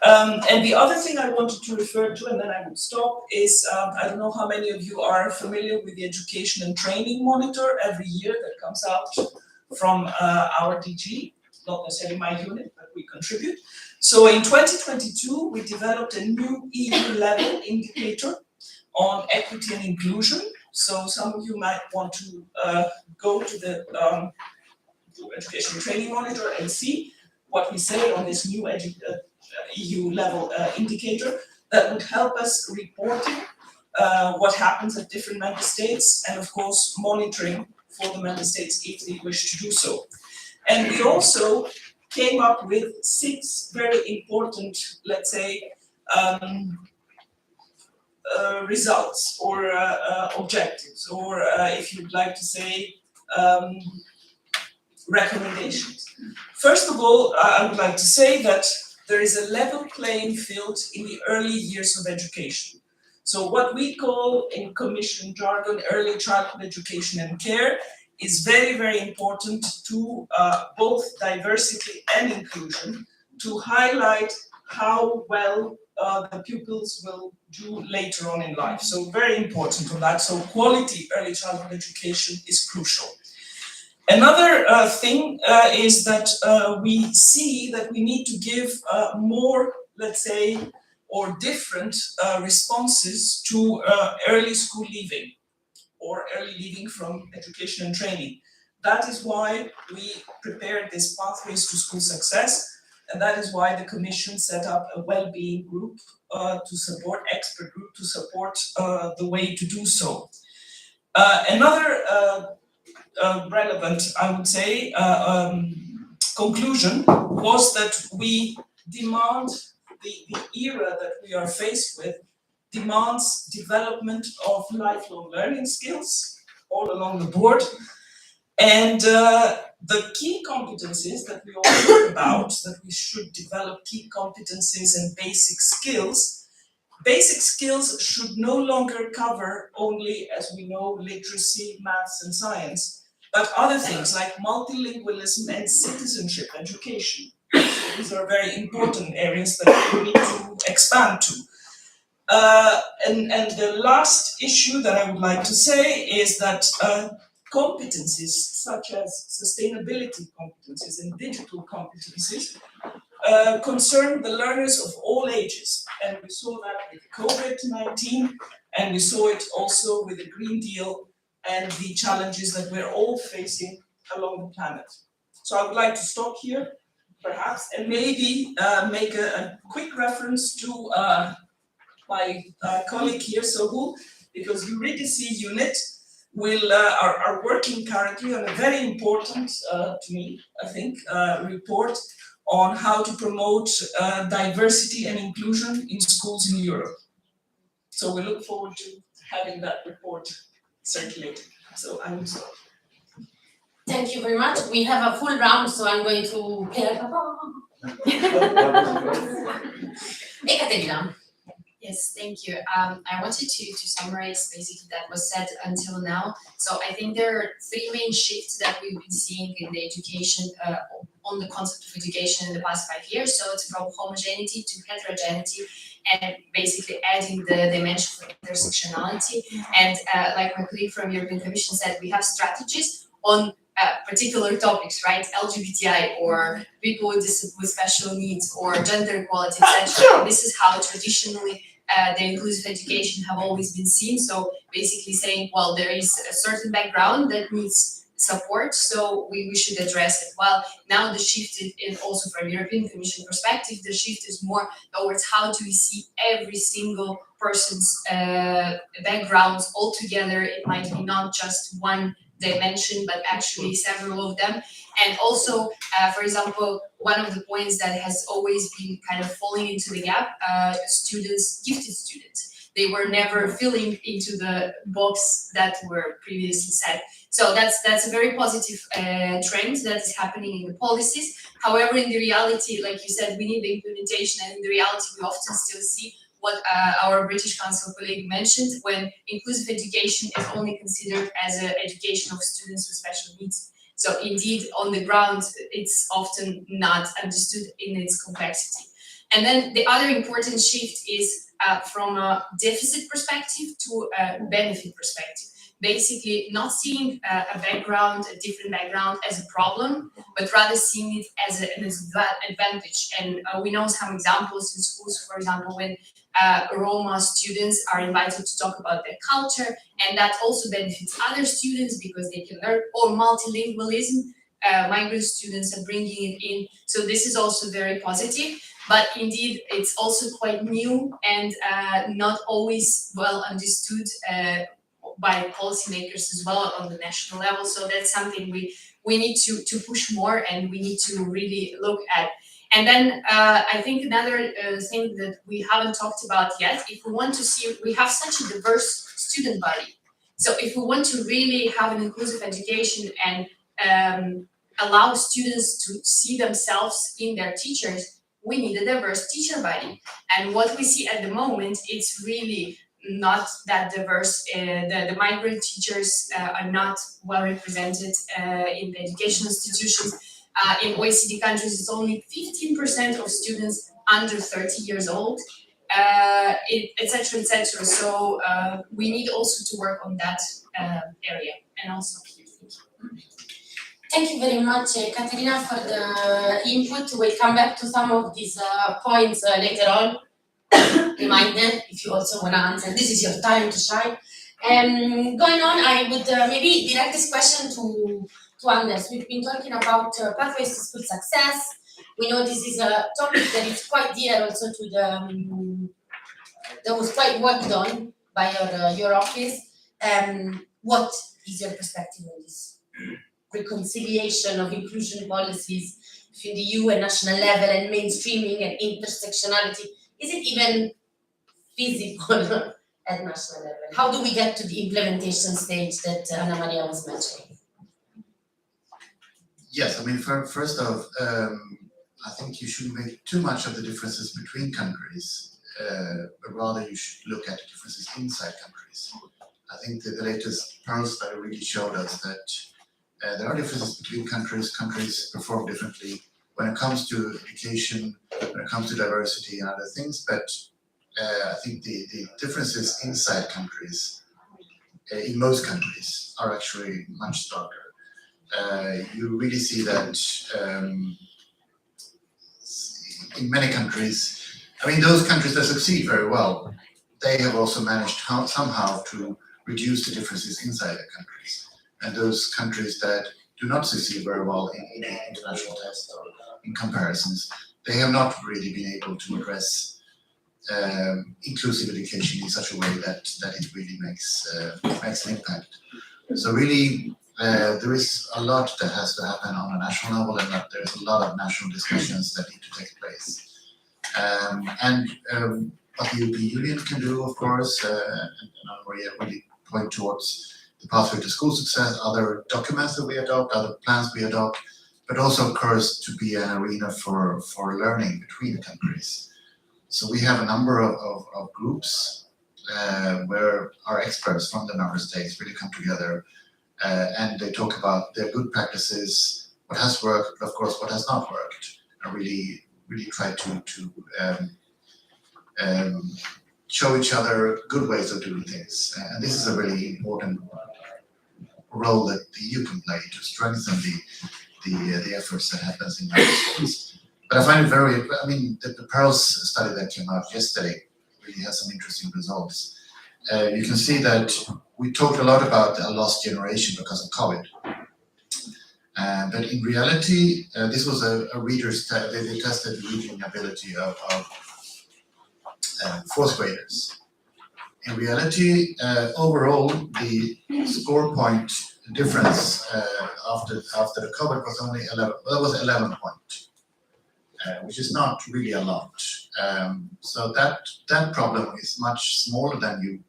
And the other thing I wanted to refer to, and then I would stop, is I don't know how many of you are familiar with the Education and Training Monitor every year that comes out from our DG, not necessarily my unit, but we contribute. So in 2022, we developed a new EU-level indicator on equity and inclusion. So some of you might want to go to the Education and Training Monitor and see what we say on this new EU-level indicator that would help us reporting what happens at different member states and, of course, monitoring for the member states if they wish to do so. And we also came up with 6 very important, let's say, results or objectives, or if you'd like to say, recommendations. First of all, I would like to say that there is a level playing field in the early years of education. So what we call in Commission jargon early childhood education and care is very, very important to both diversity and inclusion, to highlight how well the pupils will do later on in life. So very important on that. So quality early childhood education is crucial. Another thing is that we see that we need to give more, let's say, or different responses to early school leaving or early leaving from education and training. That is why we prepared this Pathways to School Success, and that is why the Commission set up a well-being group to support, expert group to support the way to do so. Another relevant, I would say, conclusion was that we demand, the era that we are faced with demands development of lifelong learning skills all along the board. And the key competencies that we all talk about, that we should develop key competencies and basic skills should no longer cover only, as we know, literacy, maths and science, but other things like multilingualism and citizenship education. These are very important areas that we need to expand to. And the last issue that I would like to say is that competencies such as sustainability competencies and digital competencies concern the learners of all ages. And we saw that with COVID-19, and we saw it also with the Green Deal and the challenges that we're all facing along the planet. So I would like to stop here, perhaps, and maybe make a quick reference to my colleague here, Sohu, because Eurydice unit are working currently on a very important, to me, I think, report on how to promote diversity and inclusion in schools in Europe. So we look forward to having that report circulated. So I will stop. Thank you very much. We have a full round, so I'm going to play Ekaterina. Yes, thank you. I wanted to summarize basically that was said until now. So I think there are three main shifts that we've been seeing in the education, on the concept of education in the past 5 years. So it's from homogeneity to heterogeneity, and basically adding the dimension of intersectionality. And like my colleague from European Commission said, we have strategies on particular topics, right? LGBTI or people with special needs or gender equality, etc. This is how traditionally the inclusive education have always been seen. So basically saying, well, there is a certain background that needs support, so we should address it. Well, now the shift is also from European Commission perspective, the shift is more towards how do we see every single person's backgrounds all together. It might be not just one dimension, but actually several of them. And also, for example, one of the points that has always been kind of falling into the gap, students, gifted students, they were never filling into the box that were previously set. So that's a very positive trend that is happening in the policies. However, in the reality, like you said, we need the implementation, and in the reality, we often still see what our British Council colleague mentioned, when inclusive education is only considered as an education of students with special needs. So indeed, on the ground, it's often not understood in its complexity. And then the other important shift is from a deficit perspective to a benefit perspective. Basically, not seeing a background, a different background as a problem, but rather seeing it as an advantage. And we know some examples in schools, for example, when Roma students are invited to talk about their culture, and that also benefits other students because they can learn, or multilingualism, migrant students are bringing it in. So this is also very positive, but indeed it's also quite new and not always well understood by policymakers as well on the national level. So that's something we need to push more, and we need to really look at. And then I think another thing that we haven't talked about yet, if we want to see, we have such a diverse student body. So if we want to really have an inclusive education and allow students to see themselves in their teachers, we need a diverse teacher body. And what we see at the moment, it's really not that diverse. The migrant teachers are not well represented in the education institutions. In OECD countries, it's only 15% of students under 30 years old, etc., etc. So we need also to work on that area. And also, Thank you very much, Katerina, for the input. We'll come back to some of these points later on. Remind them if you also want to answer. This is your time to shine. Going on, I would maybe direct this question to Anders. We've been talking about pathways to school success. We know this is a topic that is quite dear also to the that was quite worked on by your office. What is your perspective on this reconciliation of inclusion policies between the EU and national level, and mainstreaming and intersectionality? Is it even feasible at national level? How do we get to the implementation stage that Anna Maria was mentioning? Yes, I mean, first off, I think you shouldn't make too much of the differences between countries, but rather you should look at the differences inside countries. I think the latest Pearl study really showed us that there are differences between countries. Countries perform differently when it comes to education, when it comes to diversity and other things, but I think the differences inside countries, in most countries, are actually much stronger. You really see that in many countries, I mean, those countries that succeed very well, they have also managed somehow to reduce the differences inside their countries. And those countries that do not succeed very well in international tests or in comparisons, they have not really been able to address inclusive education in such a way that it really makes an impact. So really, there is a lot that has to happen on a national level, and that there's a lot of national discussions that need to take place. What the European Union can do, of course, and Maria really point towards the pathway to school success, other documents that we adopt, other plans we adopt, but also, of course, to be an arena for learning between countries. So we have a number of groups where our experts from the member states really come together and they talk about their good practices, what has worked, but of course what has not worked, and really try to show each other good ways of doing things. And this is a really important role that the EU can play to strengthen the efforts that happens in member states. But I find it the Pearls study that came out yesterday really has some interesting results. You can see that we talked a lot about a lost generation because of COVID. But in reality, this was a reader's test. They tested the reading ability of fourth graders. In reality, overall, the score point difference after the COVID was only 11. Well, it was 11 points, which is not really a lot. So that problem is much smaller than you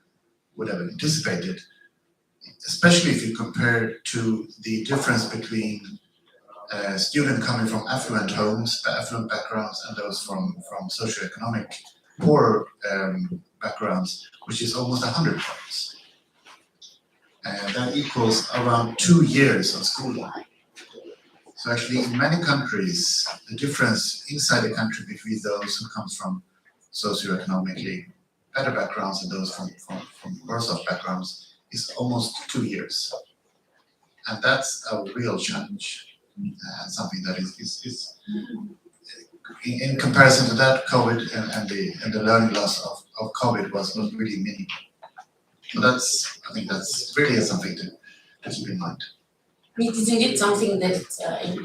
would have anticipated, especially if you compare to the difference between students coming from affluent homes, affluent backgrounds, and those from socioeconomic poor backgrounds, which is almost 100 points. That equals around 2 years of schooling. So actually, in many countries, the difference inside the country between those who come from socioeconomically better backgrounds and those from worse off backgrounds is almost 2 years. And that's a real challenge, something that is in comparison to that, COVID and the learning loss of COVID was really minimal. So I think that's really something to keep in mind. It is indeed something that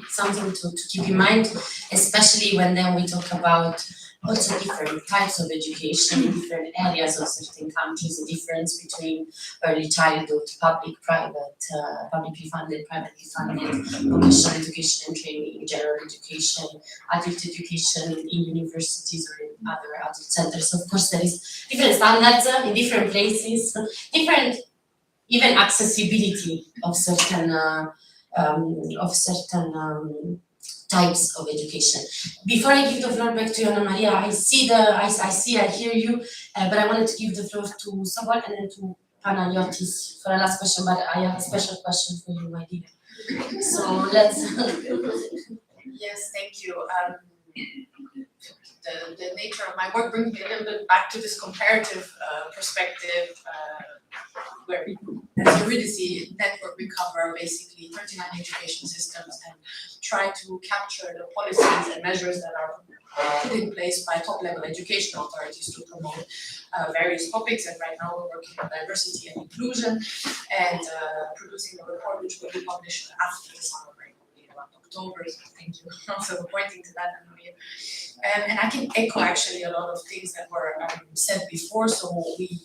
something to keep in mind, especially when then we talk about also different types of education in different areas of certain countries, the difference between early childhood, publicly funded, privately funded, vocational education and training, general education, adult education in universities or in other adult centers. Of course, there is different standards in different places, different even accessibility of certain types of education. Before I give the floor back to you, Anna Maria, I hear you, but I wanted to give the floor to someone and then to Panagiotis for a last question, but I have a special question for you, my dear. So let's... Yes, thank you. The nature of my work brings me a little bit back to this comparative perspective, where as Eurydice network we cover basically 39 education systems and try to capture the policies and measures that are put in place by top-level education authorities to promote various topics. And right now we're working on diversity and inclusion and producing a report which will be published after the summer break, around October. So thank you also for pointing to that, Maria. And I can echo actually a lot of things that were said before. So we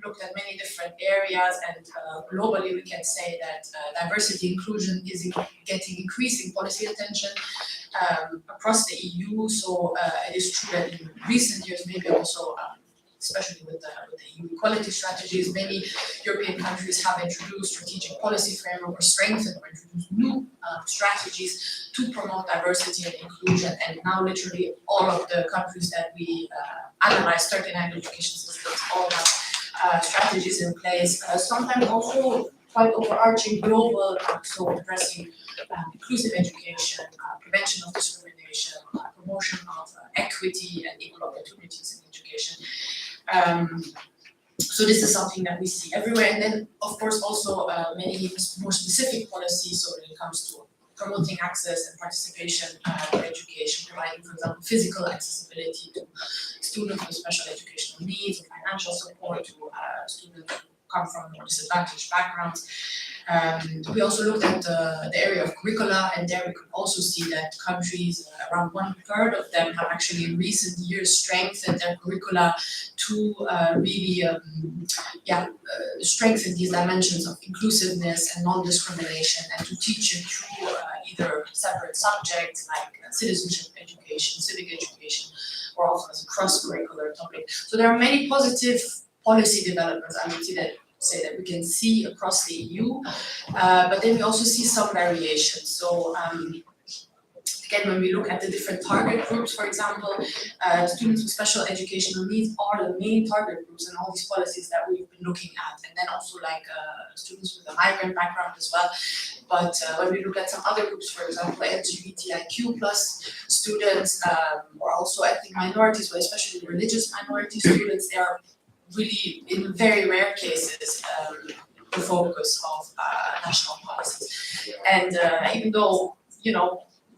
looked at many different areas, and globally we can say that diversity inclusion is getting increasing policy attention across the EU. So it is true that in recent years, maybe also especially with the EU equality strategies, many European countries have introduced strategic policy framework or strengthened or introduced new strategies to promote diversity and inclusion. And now literally all of the countries that we analyze, 39 education systems, all have strategies in place, sometimes also quite overarching global, so addressing inclusive education, prevention of discrimination, promotion of equity and equal opportunities in education. So this is something that we see everywhere, and then of course also many more specific policies. So when it comes to promoting access and participation in education, providing, for example, physical accessibility to students with special educational needs, or financial support to students who come from more disadvantaged backgrounds. We also looked at the area of curricula, and there we could also see that countries, around 1/3 of them have actually in recent years strengthened their curricula to really strengthen these dimensions of inclusiveness and non-discrimination, and to teach it through either separate subjects like citizenship education, civic education, or also as a cross-curricular topic. So there are many positive policy developments, I would say that we can see across the EU, but then we also see some variations. So again, when we look at the different target groups, for example, students with special educational needs are the main target groups in all these policies that we've been looking at, and then also like students with a migrant background as well. But when we look at some other groups, for example, LGBTIQ plus students, or also ethnic minorities, but especially religious minority students, they are really, in very rare cases, the focus of national policies. And even though,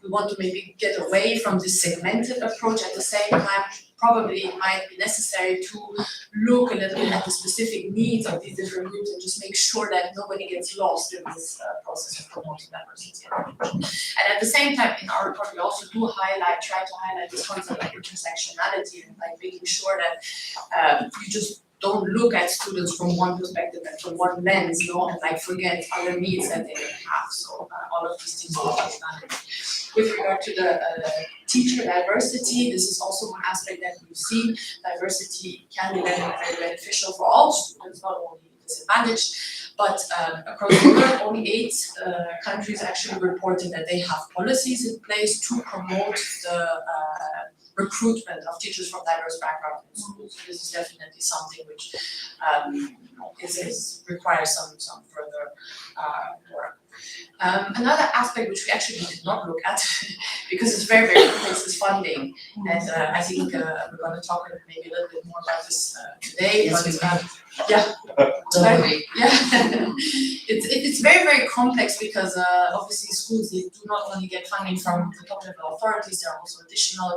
we want to maybe get away from this segmented approach, at the same time, probably it might be necessary to look a little bit at the specific needs of these different groups and just make sure that nobody gets lost in this process of promoting diversity and inclusion. And at the same time, in our report, we also do try to highlight this concept of intersectionality, and like making sure that you just don't look at students from one perspective and from one lens, and like forget other needs that they may have. So all of these things will be done. With regard to the teacher diversity, this is also one aspect that we've seen. Diversity can be very beneficial for all students, not only disadvantaged. But across Europe, only 8 countries actually reported that they have policies in place to promote the recruitment of teachers from diverse backgrounds in schools. So this is definitely something which requires some further work. Another aspect which we actually did not look at, because it's very, very complex, is funding. And I think we're going to talk maybe a little bit more about this today. Yes, But it's very, very complex, because obviously schools, they do not only get funding from the top level authorities, there are also additional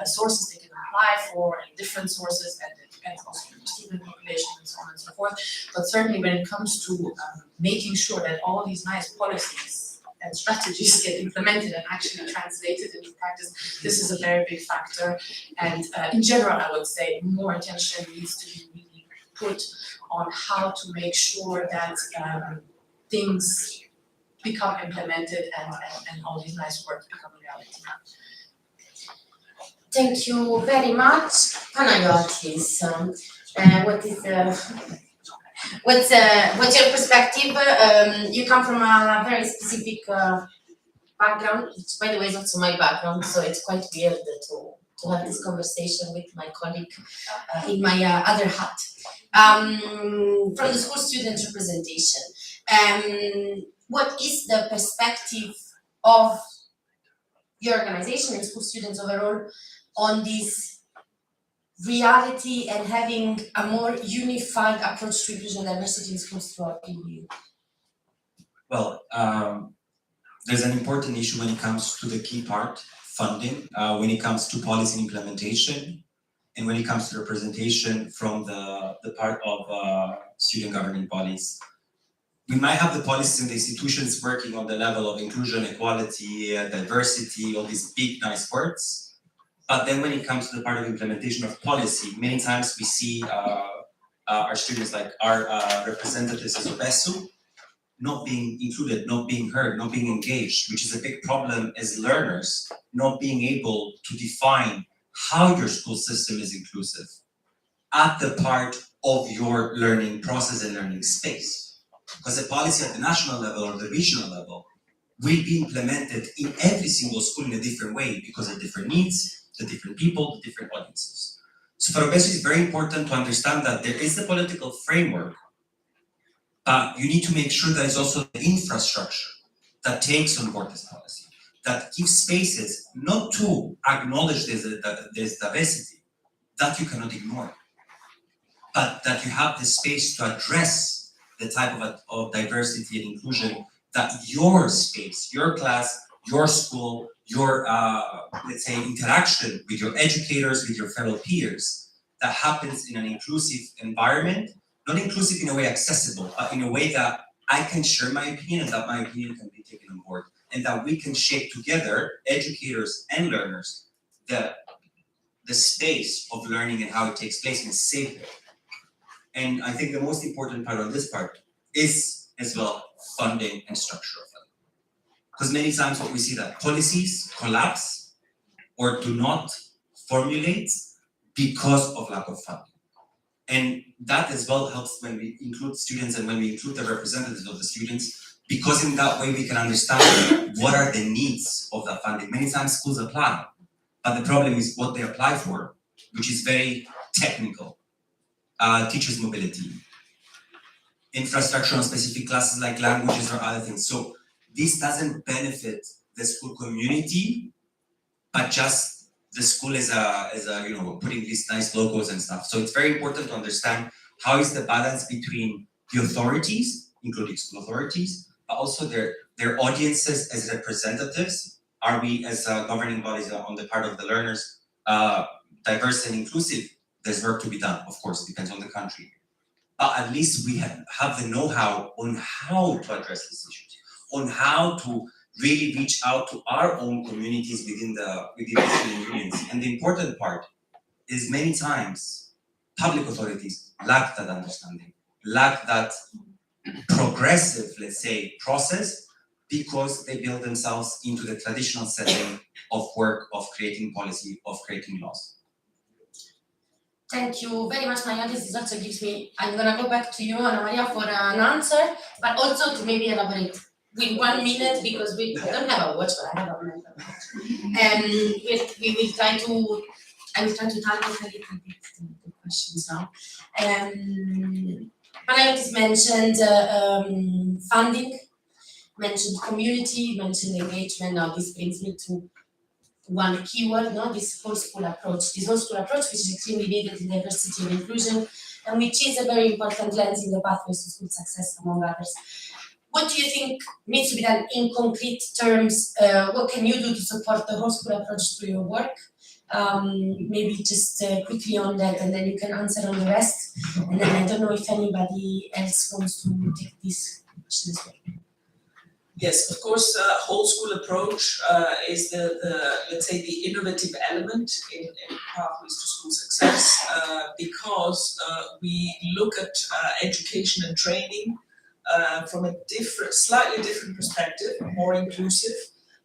sources they can apply for, and different sources, and it depends also on the student population and so on and so forth. But certainly when it comes to making sure that all these nice policies and strategies get implemented and actually translated into practice, this is a very big factor. And in general, I would say more attention needs to be really put on how to make sure that things become implemented and all these nice words become reality. Thank you very much. Panayotis, what's your perspective? You come from a very specific background, which by the way is also my background, so it's quite weird to have this conversation with my colleague in my other hat. From the school student representation, what is the perspective of your organization and school students overall on this reality and having a more unified approach to inclusion and diversity in schools throughout the EU? Well, there's an important issue when it comes to the key part, funding, when it comes to policy implementation, and when it comes to representation from the part of student governing bodies. We might have the policies and the institutions working on the level of inclusion, equality, diversity, all these big, nice words. But then when it comes to the part of implementation of policy, many times we see our students, like our representatives as OBESU, not being included, not being heard, not being engaged, which is a big problem as learners, not being able to define how your school system is inclusive at the part of your learning process and learning space. Because the policy at the national level or the regional level will be implemented in every single school in a different way, because of different needs, the different people, the different audiences. So for OBESU, it's very important to understand that there is the political framework, but you need to make sure that it's also the infrastructure that takes on board this policy, that gives spaces not to acknowledge this diversity, that you cannot ignore, but that you have the space to address the type of diversity and inclusion that your space, your class, your school, your, let's say, interaction with your educators, with your fellow peers, that happens in an inclusive environment, not inclusive in a way accessible, but in a way that I can share my opinion and that my opinion can be taken on board, and that we can shape together, educators and learners, the space of learning and how it takes place in a safe way. And I think the most important part on this part is as well funding and structure of it. Because many times what we see that policies collapse or do not formulate because of lack of funding. And that as well helps when we include students and when we include the representatives of the students, because in that way we can understand what are the needs of that funding. Many times schools apply, but the problem is what they apply for, which is very technical. Teachers' mobility, infrastructure on specific classes like languages or other things. So this doesn't benefit the school community, but just the school as a putting these nice logos and stuff. So it's very important to understand how is the balance between the authorities, including school authorities, but also their audiences as representatives. Are we as governing bodies on the part of the learners diverse and inclusive? There's work to be done, of course, depends on the country. But at least we have the know-how on how to address these issues, on how to really reach out to our own communities within the student unions. And the important part is many times public authorities lack that understanding, lack that progressive, let's say, process, because they build themselves into the traditional setting of work, of creating policy, of creating laws. Thank you very much, Maria. This also gives me, I'm gonna go back to you, Anna Maria, for an answer, but also to maybe elaborate with 1 minute, because I don't have a watch, but I have a mental watch. And we will try to, I will try to tackle a little bit the questions now. Panagiotis mentioned funding, mentioned community, mentioned engagement. Now this brings me to one keyword, this whole school approach. This whole school approach, which is extremely needed in diversity and inclusion, and which is a very important lens in the pathways to school success, among others. What do you think needs to be done in concrete terms? What can you do to support the whole school approach through your work? Maybe just quickly on that, and then you can answer on the rest. And then I don't know if anybody else wants to take this question as well. Yes, of course, whole school approach is the let's say the innovative element in pathways to school success, because we look at education and training from a slightly different perspective, more inclusive,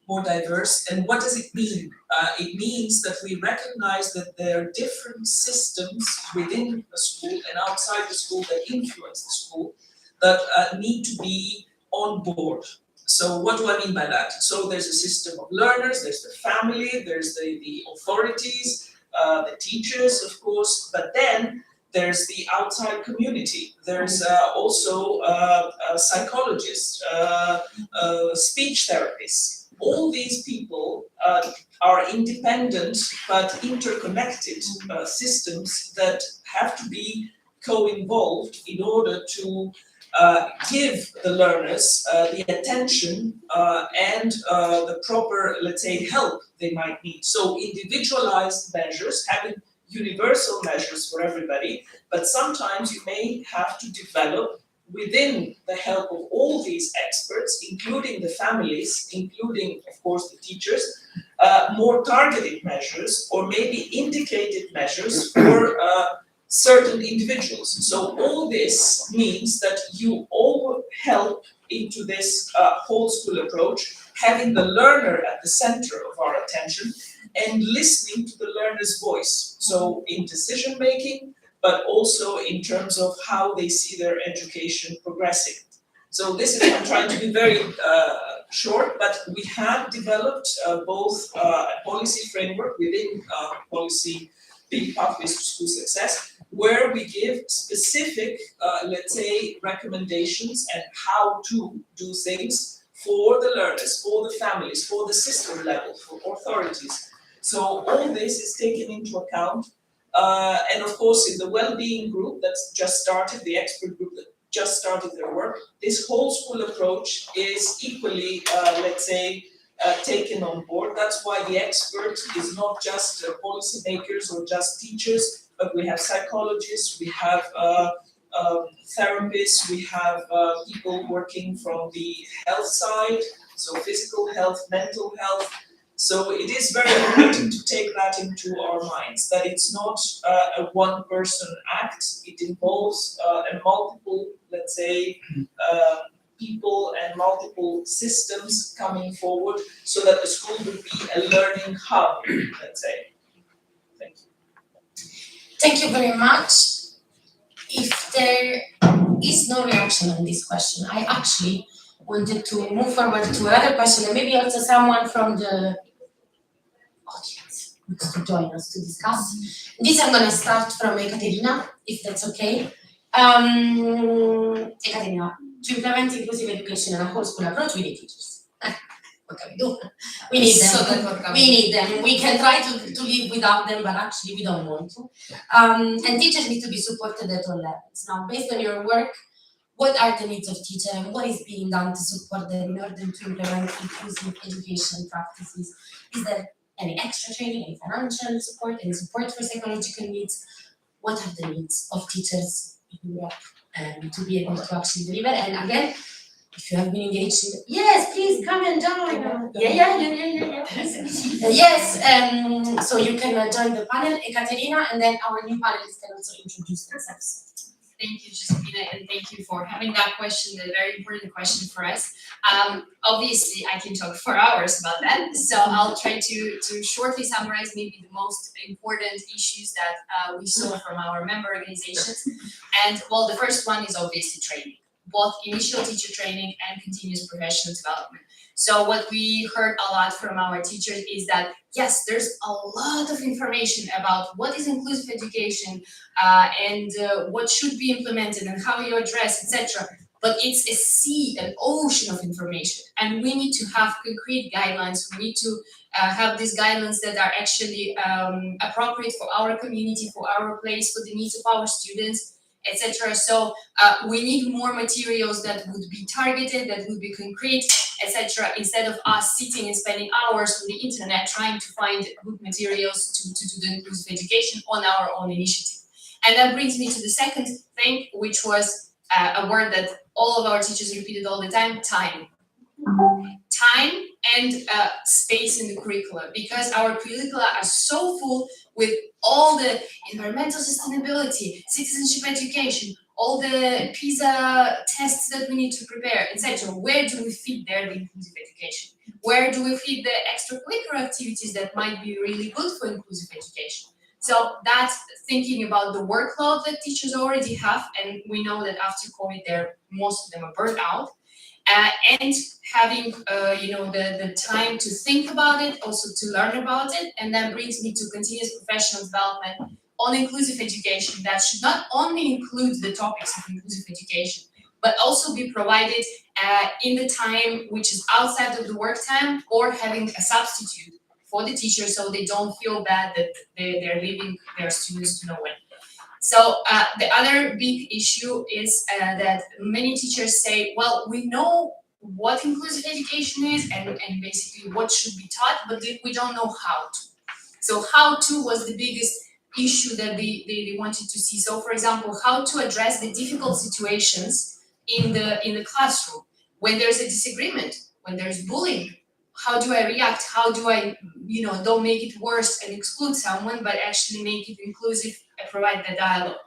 more diverse. And what does it mean? It means that we recognize that there are different systems within a school and outside the school that influence the school that need to be on board. So what do I mean by that? So there's a system of learners, there's the family, there's the authorities, the teachers, of course, but then there's the outside community. There's also psychologists, speech therapists. All these people are independent but interconnected systems that have to be co-involved in order to give the learners the attention and the proper, let's say, help they might need. So individualized measures, having universal measures for everybody, but sometimes you may have to develop within the help of all these experts, including the families, including, of course, the teachers, more targeted measures or maybe indicated measures for certain individuals. So all this means that you all help into this whole school approach, having the learner at the center of our attention and listening to the learner's voice. So in decision making, but also in terms of how they see their education progressing. So this is, I'm trying to be very short, but we have developed both a policy framework within policy big pathways to school success, where we give specific, let's say, recommendations and how to do things for the learners, for the families, for the system level, for authorities. So all this is taken into account. And of course, in the well-being group that's just started, the expert group that just started their work, this whole school approach is equally, let's say, taken on board. That's why the expert is not just policymakers or just teachers, but we have psychologists, we have therapists, we have people working from the health side, so physical health, mental health. So it is very important to take that into our minds, that it's not a one-person act. It involves a multiple, let's say, people and multiple systems coming forward so that the school would be a learning hub, let's say. Thank you. Thank you very much. If there is no reaction on this question, I actually wanted to move forward to another question, and maybe also someone from the audience wants to join us to discuss. This I'm going to start from Ekaterina, if that's okay. Ekaterina, to implement inclusive education and a whole school approach, we need teachers. What can we do? We need them. So that's what We need them. We can try to live without them, but actually we don't want to. And teachers need to be supported at all levels. Now, based on your work, what are the needs of teachers and what is being done to support them in order to implement inclusive education practices? Is there any extra training, any financial support, any support for psychological needs? What are the needs of teachers in Europe to be able to actually deliver? And again, if you have been engaged in, yes, please come and join. Yeah. Yes, so you can join the panel, Ekaterina, and then our new panelists can also introduce themselves. Thank you, Josefina, and thank you for having that question, a very important question for us. Obviously, I can talk for hours about that, so I'll try to shortly summarize maybe the most important issues that we saw from our member organizations. And well, the first one is obviously training, both initial teacher training and continuous professional development. So what we heard a lot from our teachers is that, yes, there's a lot of information about what is inclusive education and what should be implemented and how you address, etc. But it's a sea, an ocean of information. And we need to have concrete guidelines. We need to have these guidelines that are actually appropriate for our community, for our place, for the needs of our students, etc. So we need more materials that would be targeted, that would be concrete, etc. Instead of us sitting and spending hours on the internet trying to find good materials to do the inclusive education on our own initiative. And that brings me to the second thing, which was a word that all of our teachers repeated all the time: time. Time and space in the curricula, because our curricula are so full with all the environmental sustainability, citizenship education, all the PISA tests that we need to prepare, etc. Where do we fit there the inclusive education? Where do we fit the extracurricular activities that might be really good for inclusive education? So that's thinking about the workload that teachers already have, and we know that after COVID, most of them are burnt out. And having the time to think about it, also to learn about it, and that brings me to continuous professional development on inclusive education that should not only include the topics of inclusive education, but also be provided in the time which is outside of the work time, or having a substitute for the teacher so they don't feel bad that they're leaving their students to no one. So the other big issue is that many teachers say, well, we know what inclusive education is and basically what should be taught, but we don't know how to. So how to was the biggest issue that they wanted to see. So for example, how to address the difficult situations in the classroom, when there's a disagreement, when there's bullying. How do I react? How do I, don't make it worse and exclude someone, but actually make it inclusive and provide the dialogue?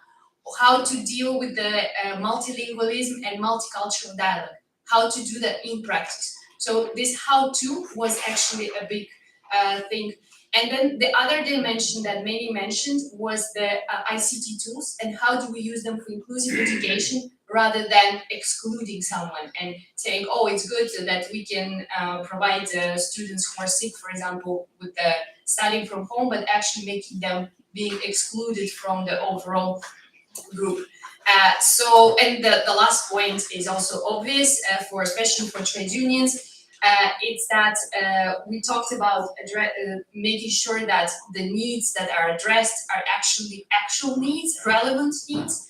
How to deal with the multilingualism and multicultural dialogue? How to do that in practice? So this how-to was actually a big thing. And then the other dimension that many mentioned was the ICT tools and how do we use them for inclusive education rather than excluding someone and saying, oh, it's good that we can provide students who are sick, for example, with the studying from home, but actually making them being excluded from the overall group. And the last point is also obvious, especially for trade unions. It's that we talked about making sure that the needs that are addressed are actually actual needs, relevant needs.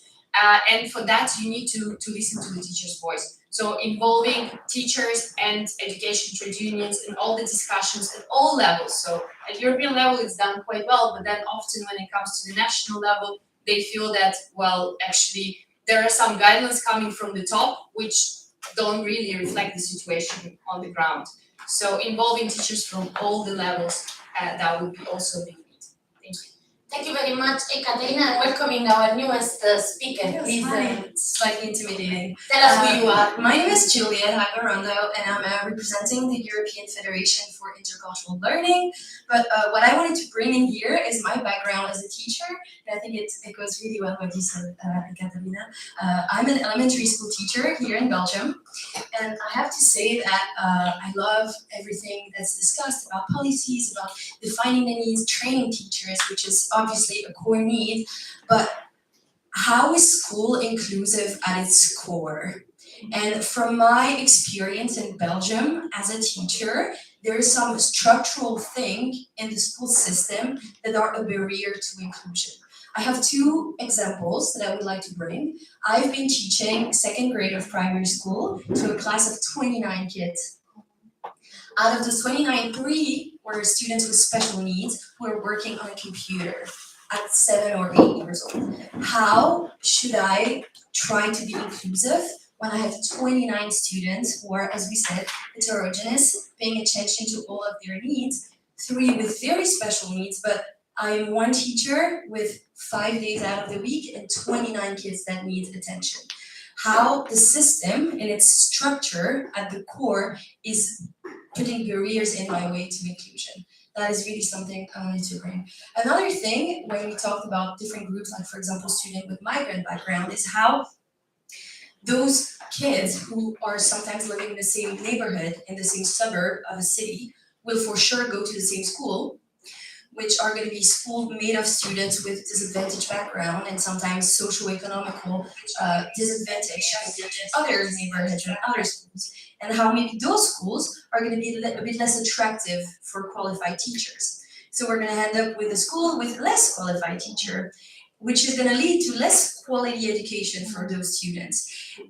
And for that, you need to listen to the teacher's voice. So involving teachers and education trade unions in all the discussions at all levels. So at European level, it's done quite well, but then often when it comes to the national level, they feel that, well, actually, there are some guidelines coming from the top which don't really reflect the situation on the ground. So involving teachers from all the levels, that would be also a big need. Thank you. Thank you very much, Ekaterina, and welcoming our newest speaker. Yes, Please hi. It's slightly intimidating. tell us who you are. My name is Juliet Hagarondo, and I'm representing the European Federation for Intercultural Learning. But what I wanted to bring in here is my background as a teacher, and I think it goes really well what you said, Katarina. I'm an elementary school teacher here in Belgium, and I have to say that I love everything that's discussed about policies, about defining the needs, training teachers, which is obviously a core need, but how is school inclusive at its core? And from my experience in Belgium as a teacher, there is some structural thing in the school system that are a barrier to inclusion. I have two examples that I would like to bring. I've been teaching second grade of primary school to a class of 29 kids. Out of the 29, 3 were students with special needs who are working on a computer at 7 or 8 years old. How should I try to be inclusive when I have 29 students who are, as we said, heterogeneous, paying attention to all of their needs, 3 with very special needs, but I am one teacher with 5 days out of the week and 29 kids that need attention. How the system in its structure at the core is putting barriers in my way to inclusion. That is really something I wanted to bring. Another thing, when we talked about different groups, like for example, student with migrant background, is how those kids who are sometimes living in the same neighborhood, in the same suburb of a city, will for sure go to the same school, which are going to be schools made of students with disadvantaged background and sometimes socioeconomical disadvantage in other neighborhoods and other schools, and how maybe those schools are going to be a bit less attractive for qualified teachers. So we're going to end up with a school with less qualified teacher, which is going to lead to less quality education for those students.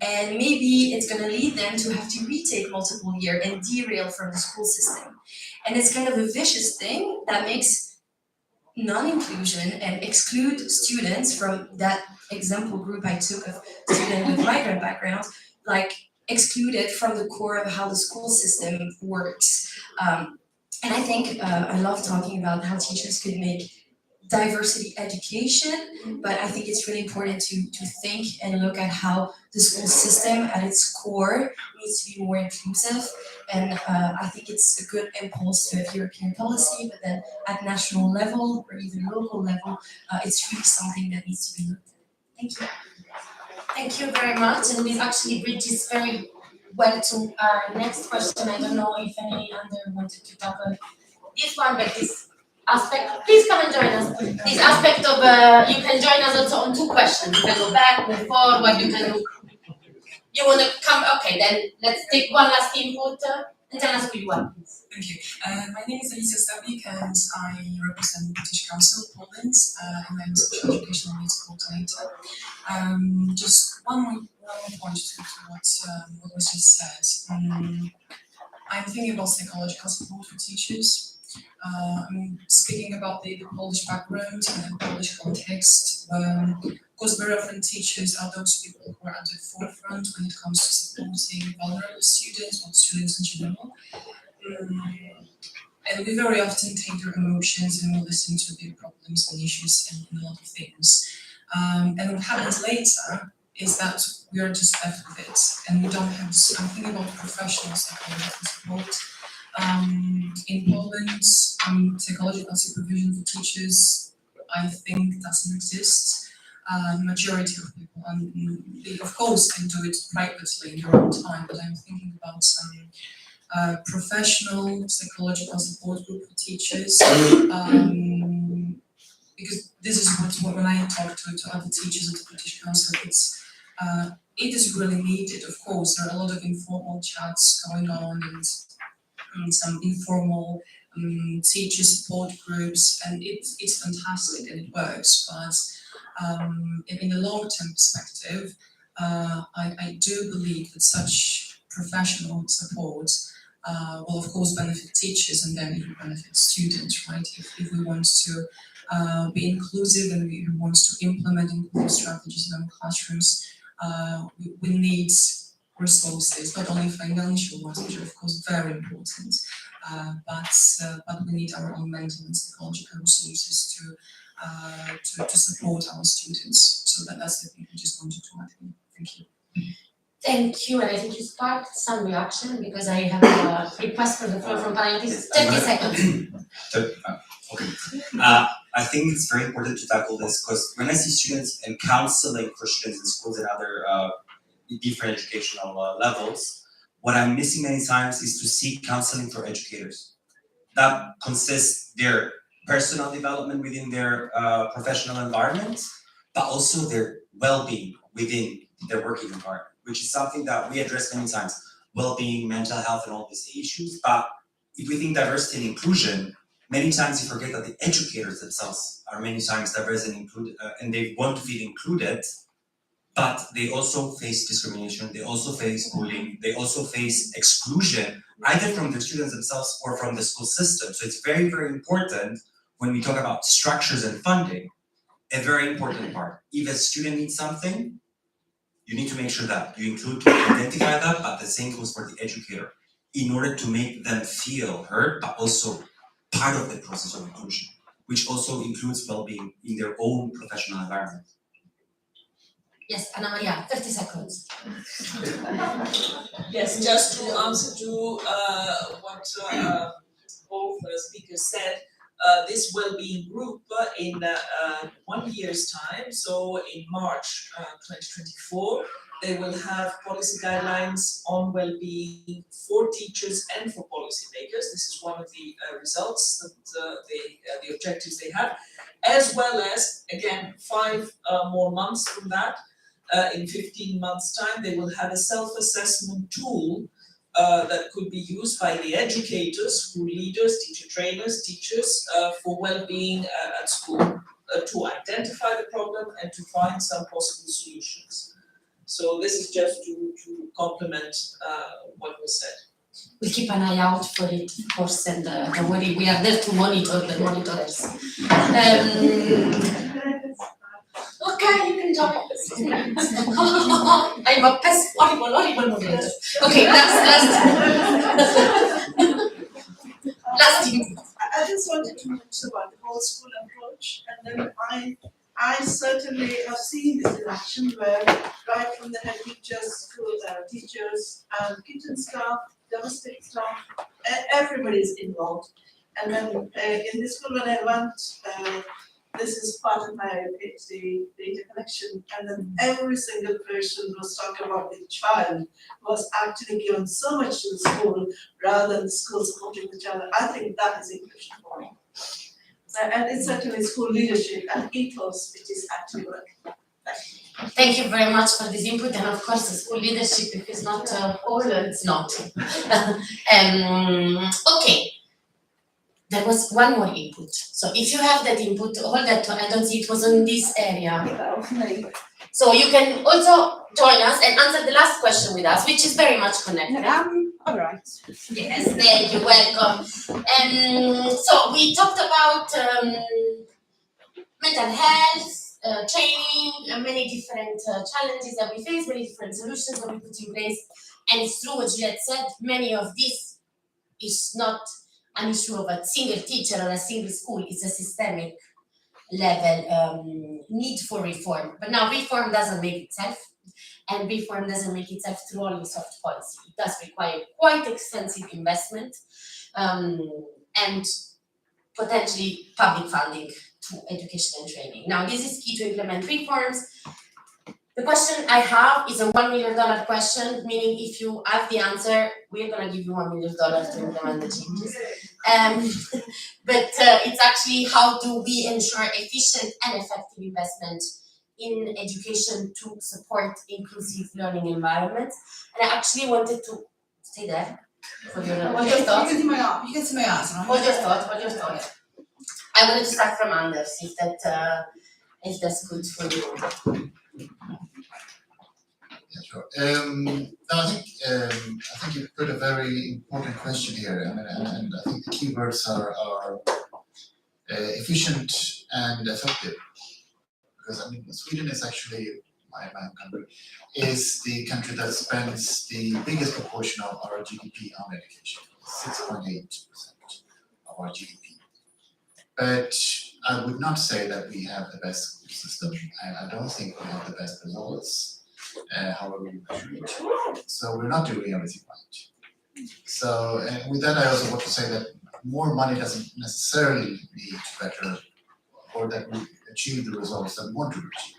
And maybe it's going to lead them to have to retake multiple years and derail from the school system. And it's kind of a vicious thing that makes non-inclusion and exclude students from that example group I took of students with migrant backgrounds, like excluded from the core of how the school system works. And I think I love talking about how teachers could make diversity education, but I think it's really important to think and look at how the school system at its core needs to be more inclusive. And I think it's a good impulse to have European policy, but then at national level or even local level, it's really something that needs to be looked at. Thank you. Thank you very much, and this actually bridges very well to our next question. I don't know if any other wanted to tackle this one, but this aspect, please come and join us. This aspect of, you can join us also on 2 questions. You can go back, move forward, you can look. You want to come? Okay, then let's take one last input and tell us who you are, please. Thank you. My name is Alicja Stabik and I represent the British Council, Poland, and I'm a special educational needs coordinator. Just one more point to what was just said. I'm thinking about psychological support for teachers. I'm speaking about the Polish background and the Polish context. Because very often teachers are those people who are at the forefront when it comes to supporting vulnerable students or students in general. And we very often take their emotions and we listen to their problems and issues and a lot of things. And what happens later is that we are just left with it and we don't have, I'm thinking about professional psychological support. In Poland, psychological supervision for teachers, I think doesn't exist. Majority of people, they of course can do it privately in their own time, but I'm thinking about some professional psychological support group for teachers, because this is what when I talk to other teachers at the British Council, it is really needed. Of course, there are a lot of informal chats going on and some informal teacher support groups, and it's fantastic and it works, but in a long-term perspective, I do believe that such professional support will of course benefit teachers and then it will benefit students, right? If we want to be inclusive and we want to implement inclusive strategies in our classrooms, we need resources, not only financial ones, which are of course very important, but we need our own mental and psychological resources to support our students. So that's the thing I just wanted to add in. Thank you. Thank you, and I think you sparked some reaction because I have a request for the floor from panelists. 30 seconds. Okay. I think it's very important to tackle this because when I see students and counseling for students in schools and other different educational levels, what I'm missing many times is to see counseling for educators. That consists their personal development within their professional environment, but also their well-being within their working environment, which is something that we address many times. Well-being, mental health, and all these issues. But if we think diversity and inclusion, many times you forget that the educators themselves are many times diverse and included, and they want to feel included, but they also face discrimination, they also face bullying, they also face exclusion, either from the students themselves or from the school system. So it's very, very important when we talk about structures and funding, a very important part. If a student needs something, you need to make sure that you include, identify that, but the same goes for the educator, in order to make them feel heard, but also part of the process of inclusion, which also includes well-being in their own professional environment. Yes, Anna Maria, 30 seconds. Yes, just to answer to what both speakers said, this well-being group in 1 year's time, so in March 2024, they will have policy guidelines on well-being for teachers and for policymakers. This is one of the results, that the objectives they have, as well as, again, 5 more months from that, in 15 months' time, they will have a self-assessment tool that could be used by the educators, school leaders, teacher trainers, teachers, for well-being at school, to identify the problem and to find some possible solutions. So this is just to complement what was said. We'll keep an eye out for it, of course, and don't worry, we are there to monitor the monitors. Okay, you can jump. I'm a horrible moderator. Okay, last thing. I just wanted to mention about the whole school approach, and then I certainly have seen this in action where right from the head teachers, school teachers, kitchen staff, domestic staff, everybody is involved. And then in this school when I went, this is part of my PhD data collection, and then every single person was talking about the child was actually given so much to the school rather than the school supporting the child. I think that is inclusion for me. And it's certainly school leadership and ethos which is actually working. Thank you very much for this input, and of course the school leadership, if it's not all, it's not. Okay. There was one more input. So if you have that input, hold that one. I don't see it was in this area. So you can also join us and answer the last question with us, which is very much connected. All right. Yes, thank you, welcome. So we talked about mental health, training, many different challenges that we face, many different solutions that we put in place. And it's true what Juliette said, many of this is not an issue of a single teacher or a single school, it's a systemic level need for reform. But now reform doesn't make itself, and reform doesn't make itself through only soft policy. It does require quite extensive investment and potentially public funding to education and training. Now this is key to implement reforms. The question I have is a $1 million question, meaning if you have the answer, we're going to give you $1 million to implement the changes. But it's actually how do we ensure efficient and effective investment in education to support inclusive learning environments. And I actually wanted to stay there for your thoughts. You can see my answer. Hold your thought. I wanted to start from Anders, if that's good for you. Yeah, sure. I think you put a very important question here, and I think the key words are efficient and effective. Because Sweden is actually my home country, is the country that spends the biggest proportion of our GDP on education, 6.8% of our GDP. But I would not say that we have the best school system. I don't think we have the best results, however we measure it. So we're not doing everything right. So, and with that, I also want to say that more money doesn't necessarily lead to better, or that we achieve the results that we want to achieve.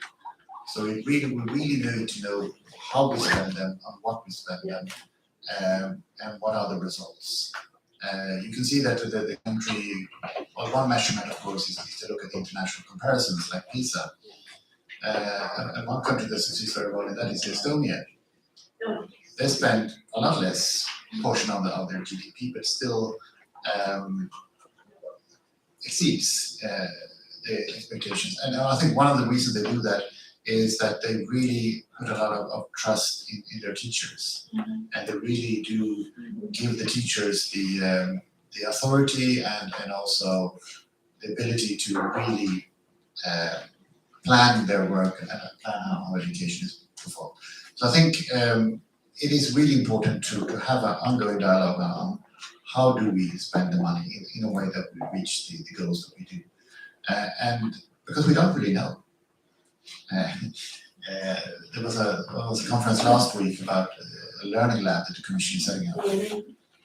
So we really need to know how we spend them, on what we spend them, and what are the results. You can see that the country, well, one measurement, of course, is to look at the international comparisons like PISA. And one country that succeeds very well in that is Estonia. They spend a lot less portion of their GDP, but still exceeds the expectations. And I think one of the reasons they do that is that they really put a lot of trust in their teachers, and they really do give the teachers the authority and also the ability to really plan their work and plan how education is performed. So I think it is really important to have an ongoing dialogue on how do we spend the money in a way that we reach the goals that we do, and because we don't really know. There was a conference last week about a learning lab that the Commission is setting up.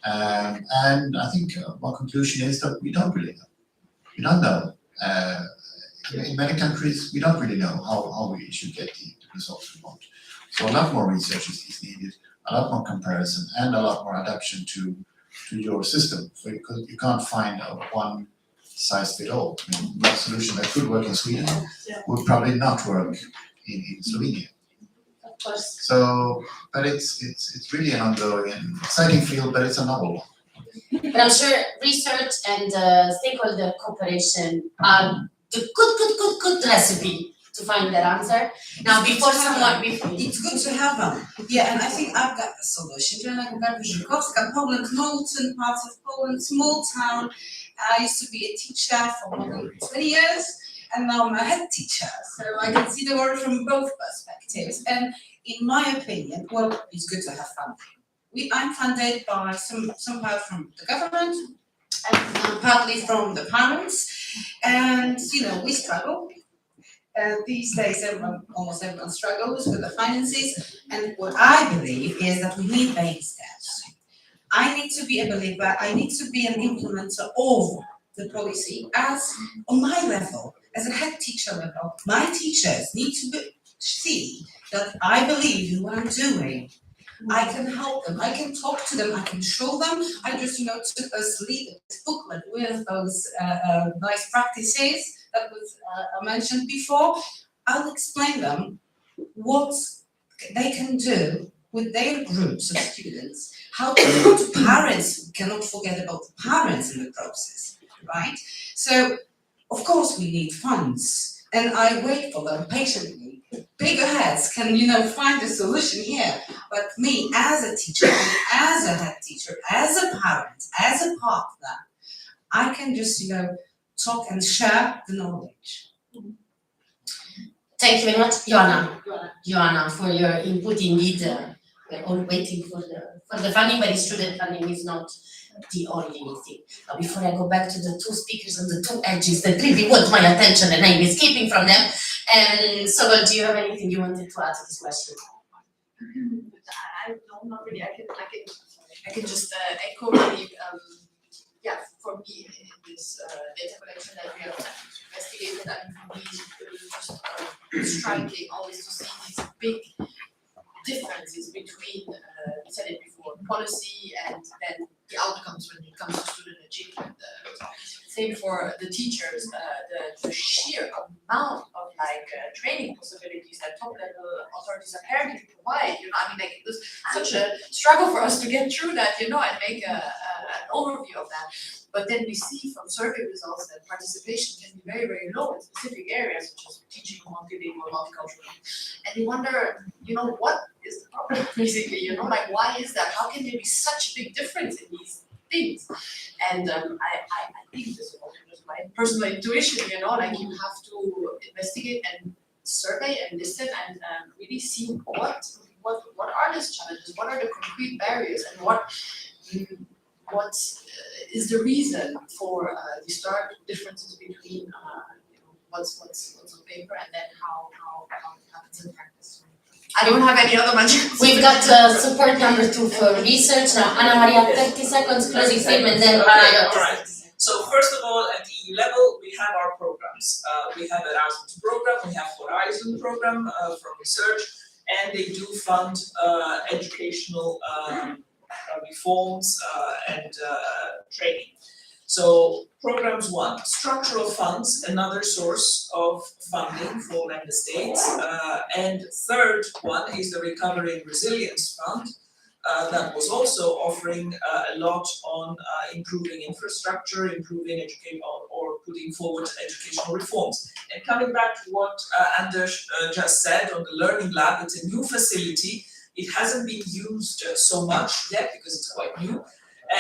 And I think one conclusion is that we don't really know. We don't know. In many countries, we don't really know how we should get the results we want. So a lot more research is needed, a lot more comparison, and a lot more adaptation to your system. So you can't find a one size fit all. I mean, one solution that could work in Sweden would probably not work in Slovenia. Of course. So, but it's really an ongoing and exciting field, but it's a novel one. But I'm sure research and stakeholder cooperation are the good recipe to find that answer. Now, before someone, it's good to have them. Yeah, and I think I've got the solution. Do you know, like Żukowska, Poland, Molten, parts of Poland, small town. I used to be a teacher for more than 20 years, and now I'm a head teacher. So I can see the world from both perspectives. And in my opinion, well, it's good to have funding. I'm funded by some part from the government and partly from the parents. And, you know, we struggle. These days, almost everyone struggles with the finances. And what I believe is that we need baby steps. I need to be a believer. I need to be an implementer of the policy as on my level, as a head teacher level. My teachers need to see that I believe in what I'm doing. I can help them. I can talk to them. I can show them. I just, took us lead this booklet with those nice practices that was mentioned before. I'll explain them what they can do with their groups of students, how to go to parents. We cannot forget about the parents in the process, right? So, of course, we need funds, and I wait for them patiently. Bigger heads can, find a solution here, but me as a teacher, as a head teacher, as a parent, as a partner, I can just, talk and share the knowledge. Thank you very much, Joanna, for your input. Indeed, we're all waiting for the funding, but the student funding is not the only thing. But before I go back to the two speakers on the two edges that really want my attention and I'm escaping from them, and Sobel, do you have anything you wanted to add to this question? I don't, not really. I can just echo really. For me, in this data collection that we have investigated, I mean, just striking always to see these big differences between, we said it before, policy and then the outcomes when it comes to student achievement. Same for the teachers, the sheer amount of training possibilities that top level authorities apparently provide. It was such a struggle for us to get through that, and make an overview of that. But then we see from survey results that participation can be very, very low in specific areas, such as teaching multilingual, multicultural. And we wonder, what is the problem, basically, why is that? How can there be such a big difference in these things? And I think this is also just my personal intuition, you have to investigate and survey and listen and really see what are these challenges, what are the concrete barriers, and what is the reason for the stark differences between what's on paper and then how it happens in practice. I don't have any other magic. We've got support number 2 for research. Now, Anna Maria, 30 seconds closing statement, then Okay, all right. So first of all, at the EU level, we have our programs. We have Erasmus program, we have Horizon program from research, and they do fund educational reforms and training. So programs 1, structural funds, another source of funding for member states, and third one is the Recovery and Resilience Fund that was also offering a lot on improving infrastructure, improving education, or putting forward educational reforms. And coming back to what Anders just said on the Learning Lab, it's a new facility. It hasn't been used so much yet because it's quite new.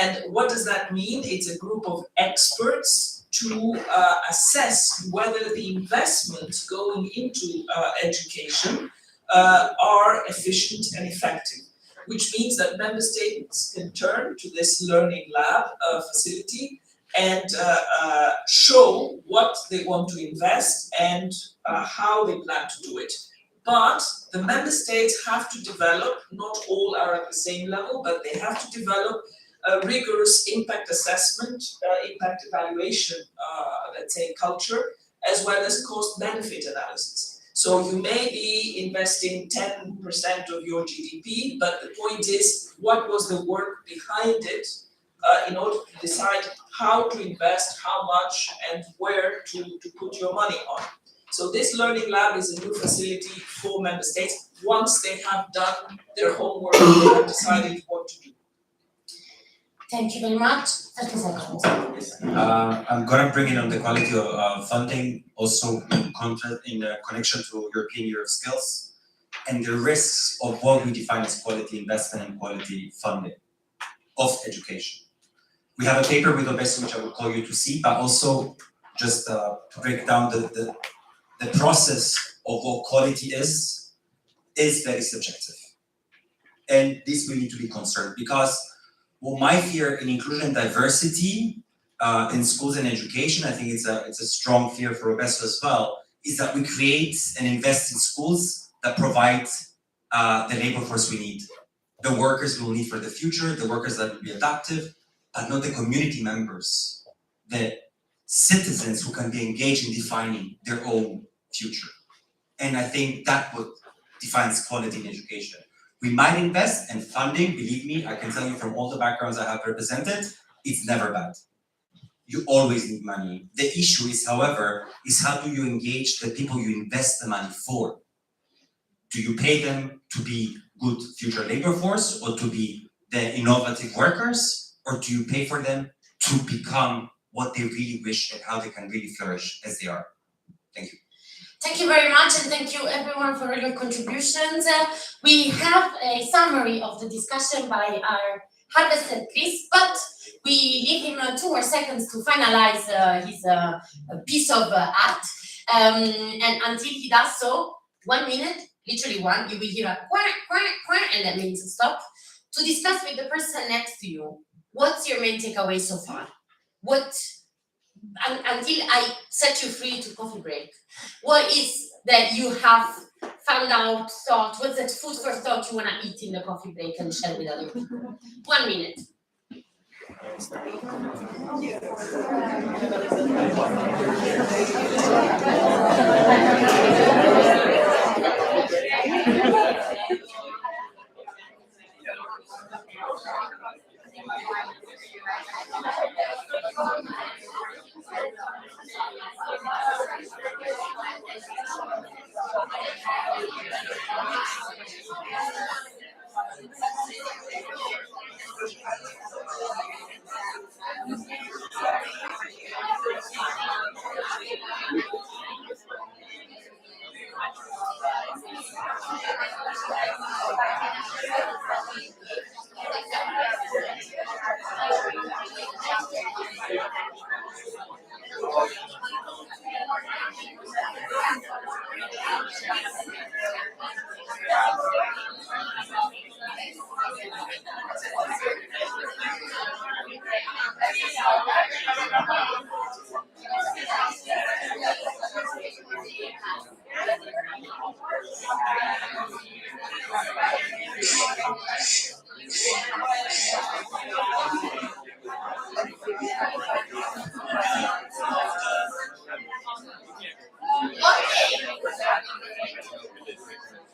And what does that mean? It's a group of experts to assess whether the investments going into education are efficient and effective, which means that member states can turn to this Learning Lab facility and show what they want to invest and how they plan to do it. But the member states have to develop, not all are at the same level, but they have to develop a rigorous impact assessment, impact evaluation, let's say, culture, as well as cost-benefit analysis. So you may be investing 10% of your GDP, but the point is, what was the work behind it in order to decide how to invest, how much, and where to put your money on. So this Learning Lab is a new facility for member states once they have done their homework and they have decided what to do. Thank you very much. 30 seconds. I'm gonna bring in on the quality of funding, also in connection to European Year of Skills, and the risks of what we define as quality investment and quality funding of education. We have a paper with Obesu, which I will call you to see, but also just to break down the process of what quality is very subjective. And this we need to be concerned, because what my fear in inclusion and diversity in schools and education, I think it's a strong fear for Obesu as well, is that we create and invest in schools that provide the labor force we need. The workers we'll need for the future, the workers that will be adaptive, but not the community members, the citizens who can be engaged in defining their own future. And I think that what defines quality in education. We might invest, and funding, believe me, I can tell you from all the backgrounds I have represented, it's never bad. You always need money. The issue is, however, is how do you engage the people you invest the money for? Do you pay them to be good future labor force, or to be the innovative workers, or do you pay for them to become what they really wish and how they can really flourish as they are? Thank you. Thank you very much, and thank you everyone for your contributions. We have a summary of the discussion by our harvested Chris, but we leave him 2 more seconds to finalize his piece of art. And until he does so, 1 minute, literally one, you will hear a quack, quack, quack, and that means stop, to discuss with the person next to you, what's your main takeaway so far? Until I set you free to coffee break, what is that you have found out, thought, what's that food for thought you want to eat in the coffee break and share with other people? 1 minute.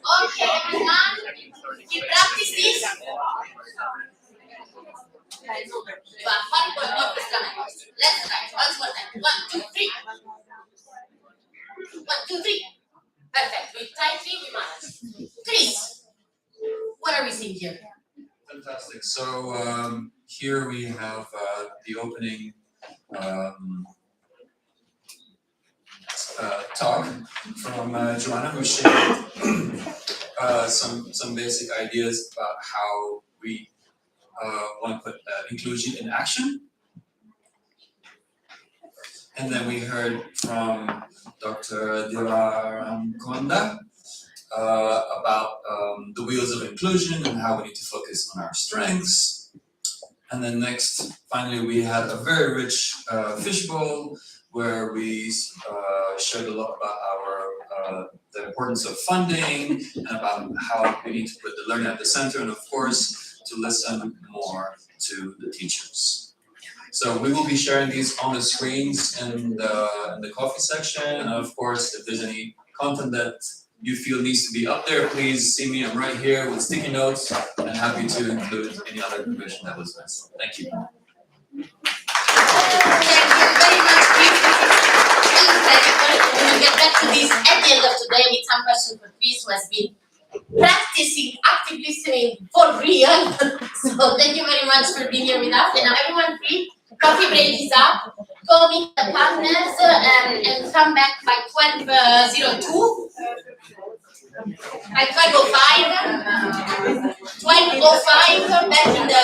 Okay, everyone, you practice this. You are horrible, not Let's try once more time. 1, 2, 3. 1, 2, 3. Perfect. We try 3, we manage. Chris, what are we seeing here? Fantastic. So here we have the opening talk from Joanna, who shared some basic ideas about how we want to put inclusion in action. And then we heard from Dr. Diraramkonda about the wheels of inclusion and how we need to focus on our strengths. And then next, finally, we had a very rich fishbowl where we shared a lot about our the importance of funding and about how we need to put the learner at the center, and of course, to listen more to the teachers. So we will be sharing these on the screens in the coffee section, and of course, if there's any content that you feel needs to be up there, please see me. I'm right here with sticky notes, and happy to include any other information that was missed. Thank you. Thank you very much, Chris. We will get back to this at the end of today with some questions for Chris, who has been practicing active listening for real. So thank you very much for being here with us. And now everyone free, coffee break is up. Go meet the partners and come back by 12:02. By 12:05. 12:05 back in the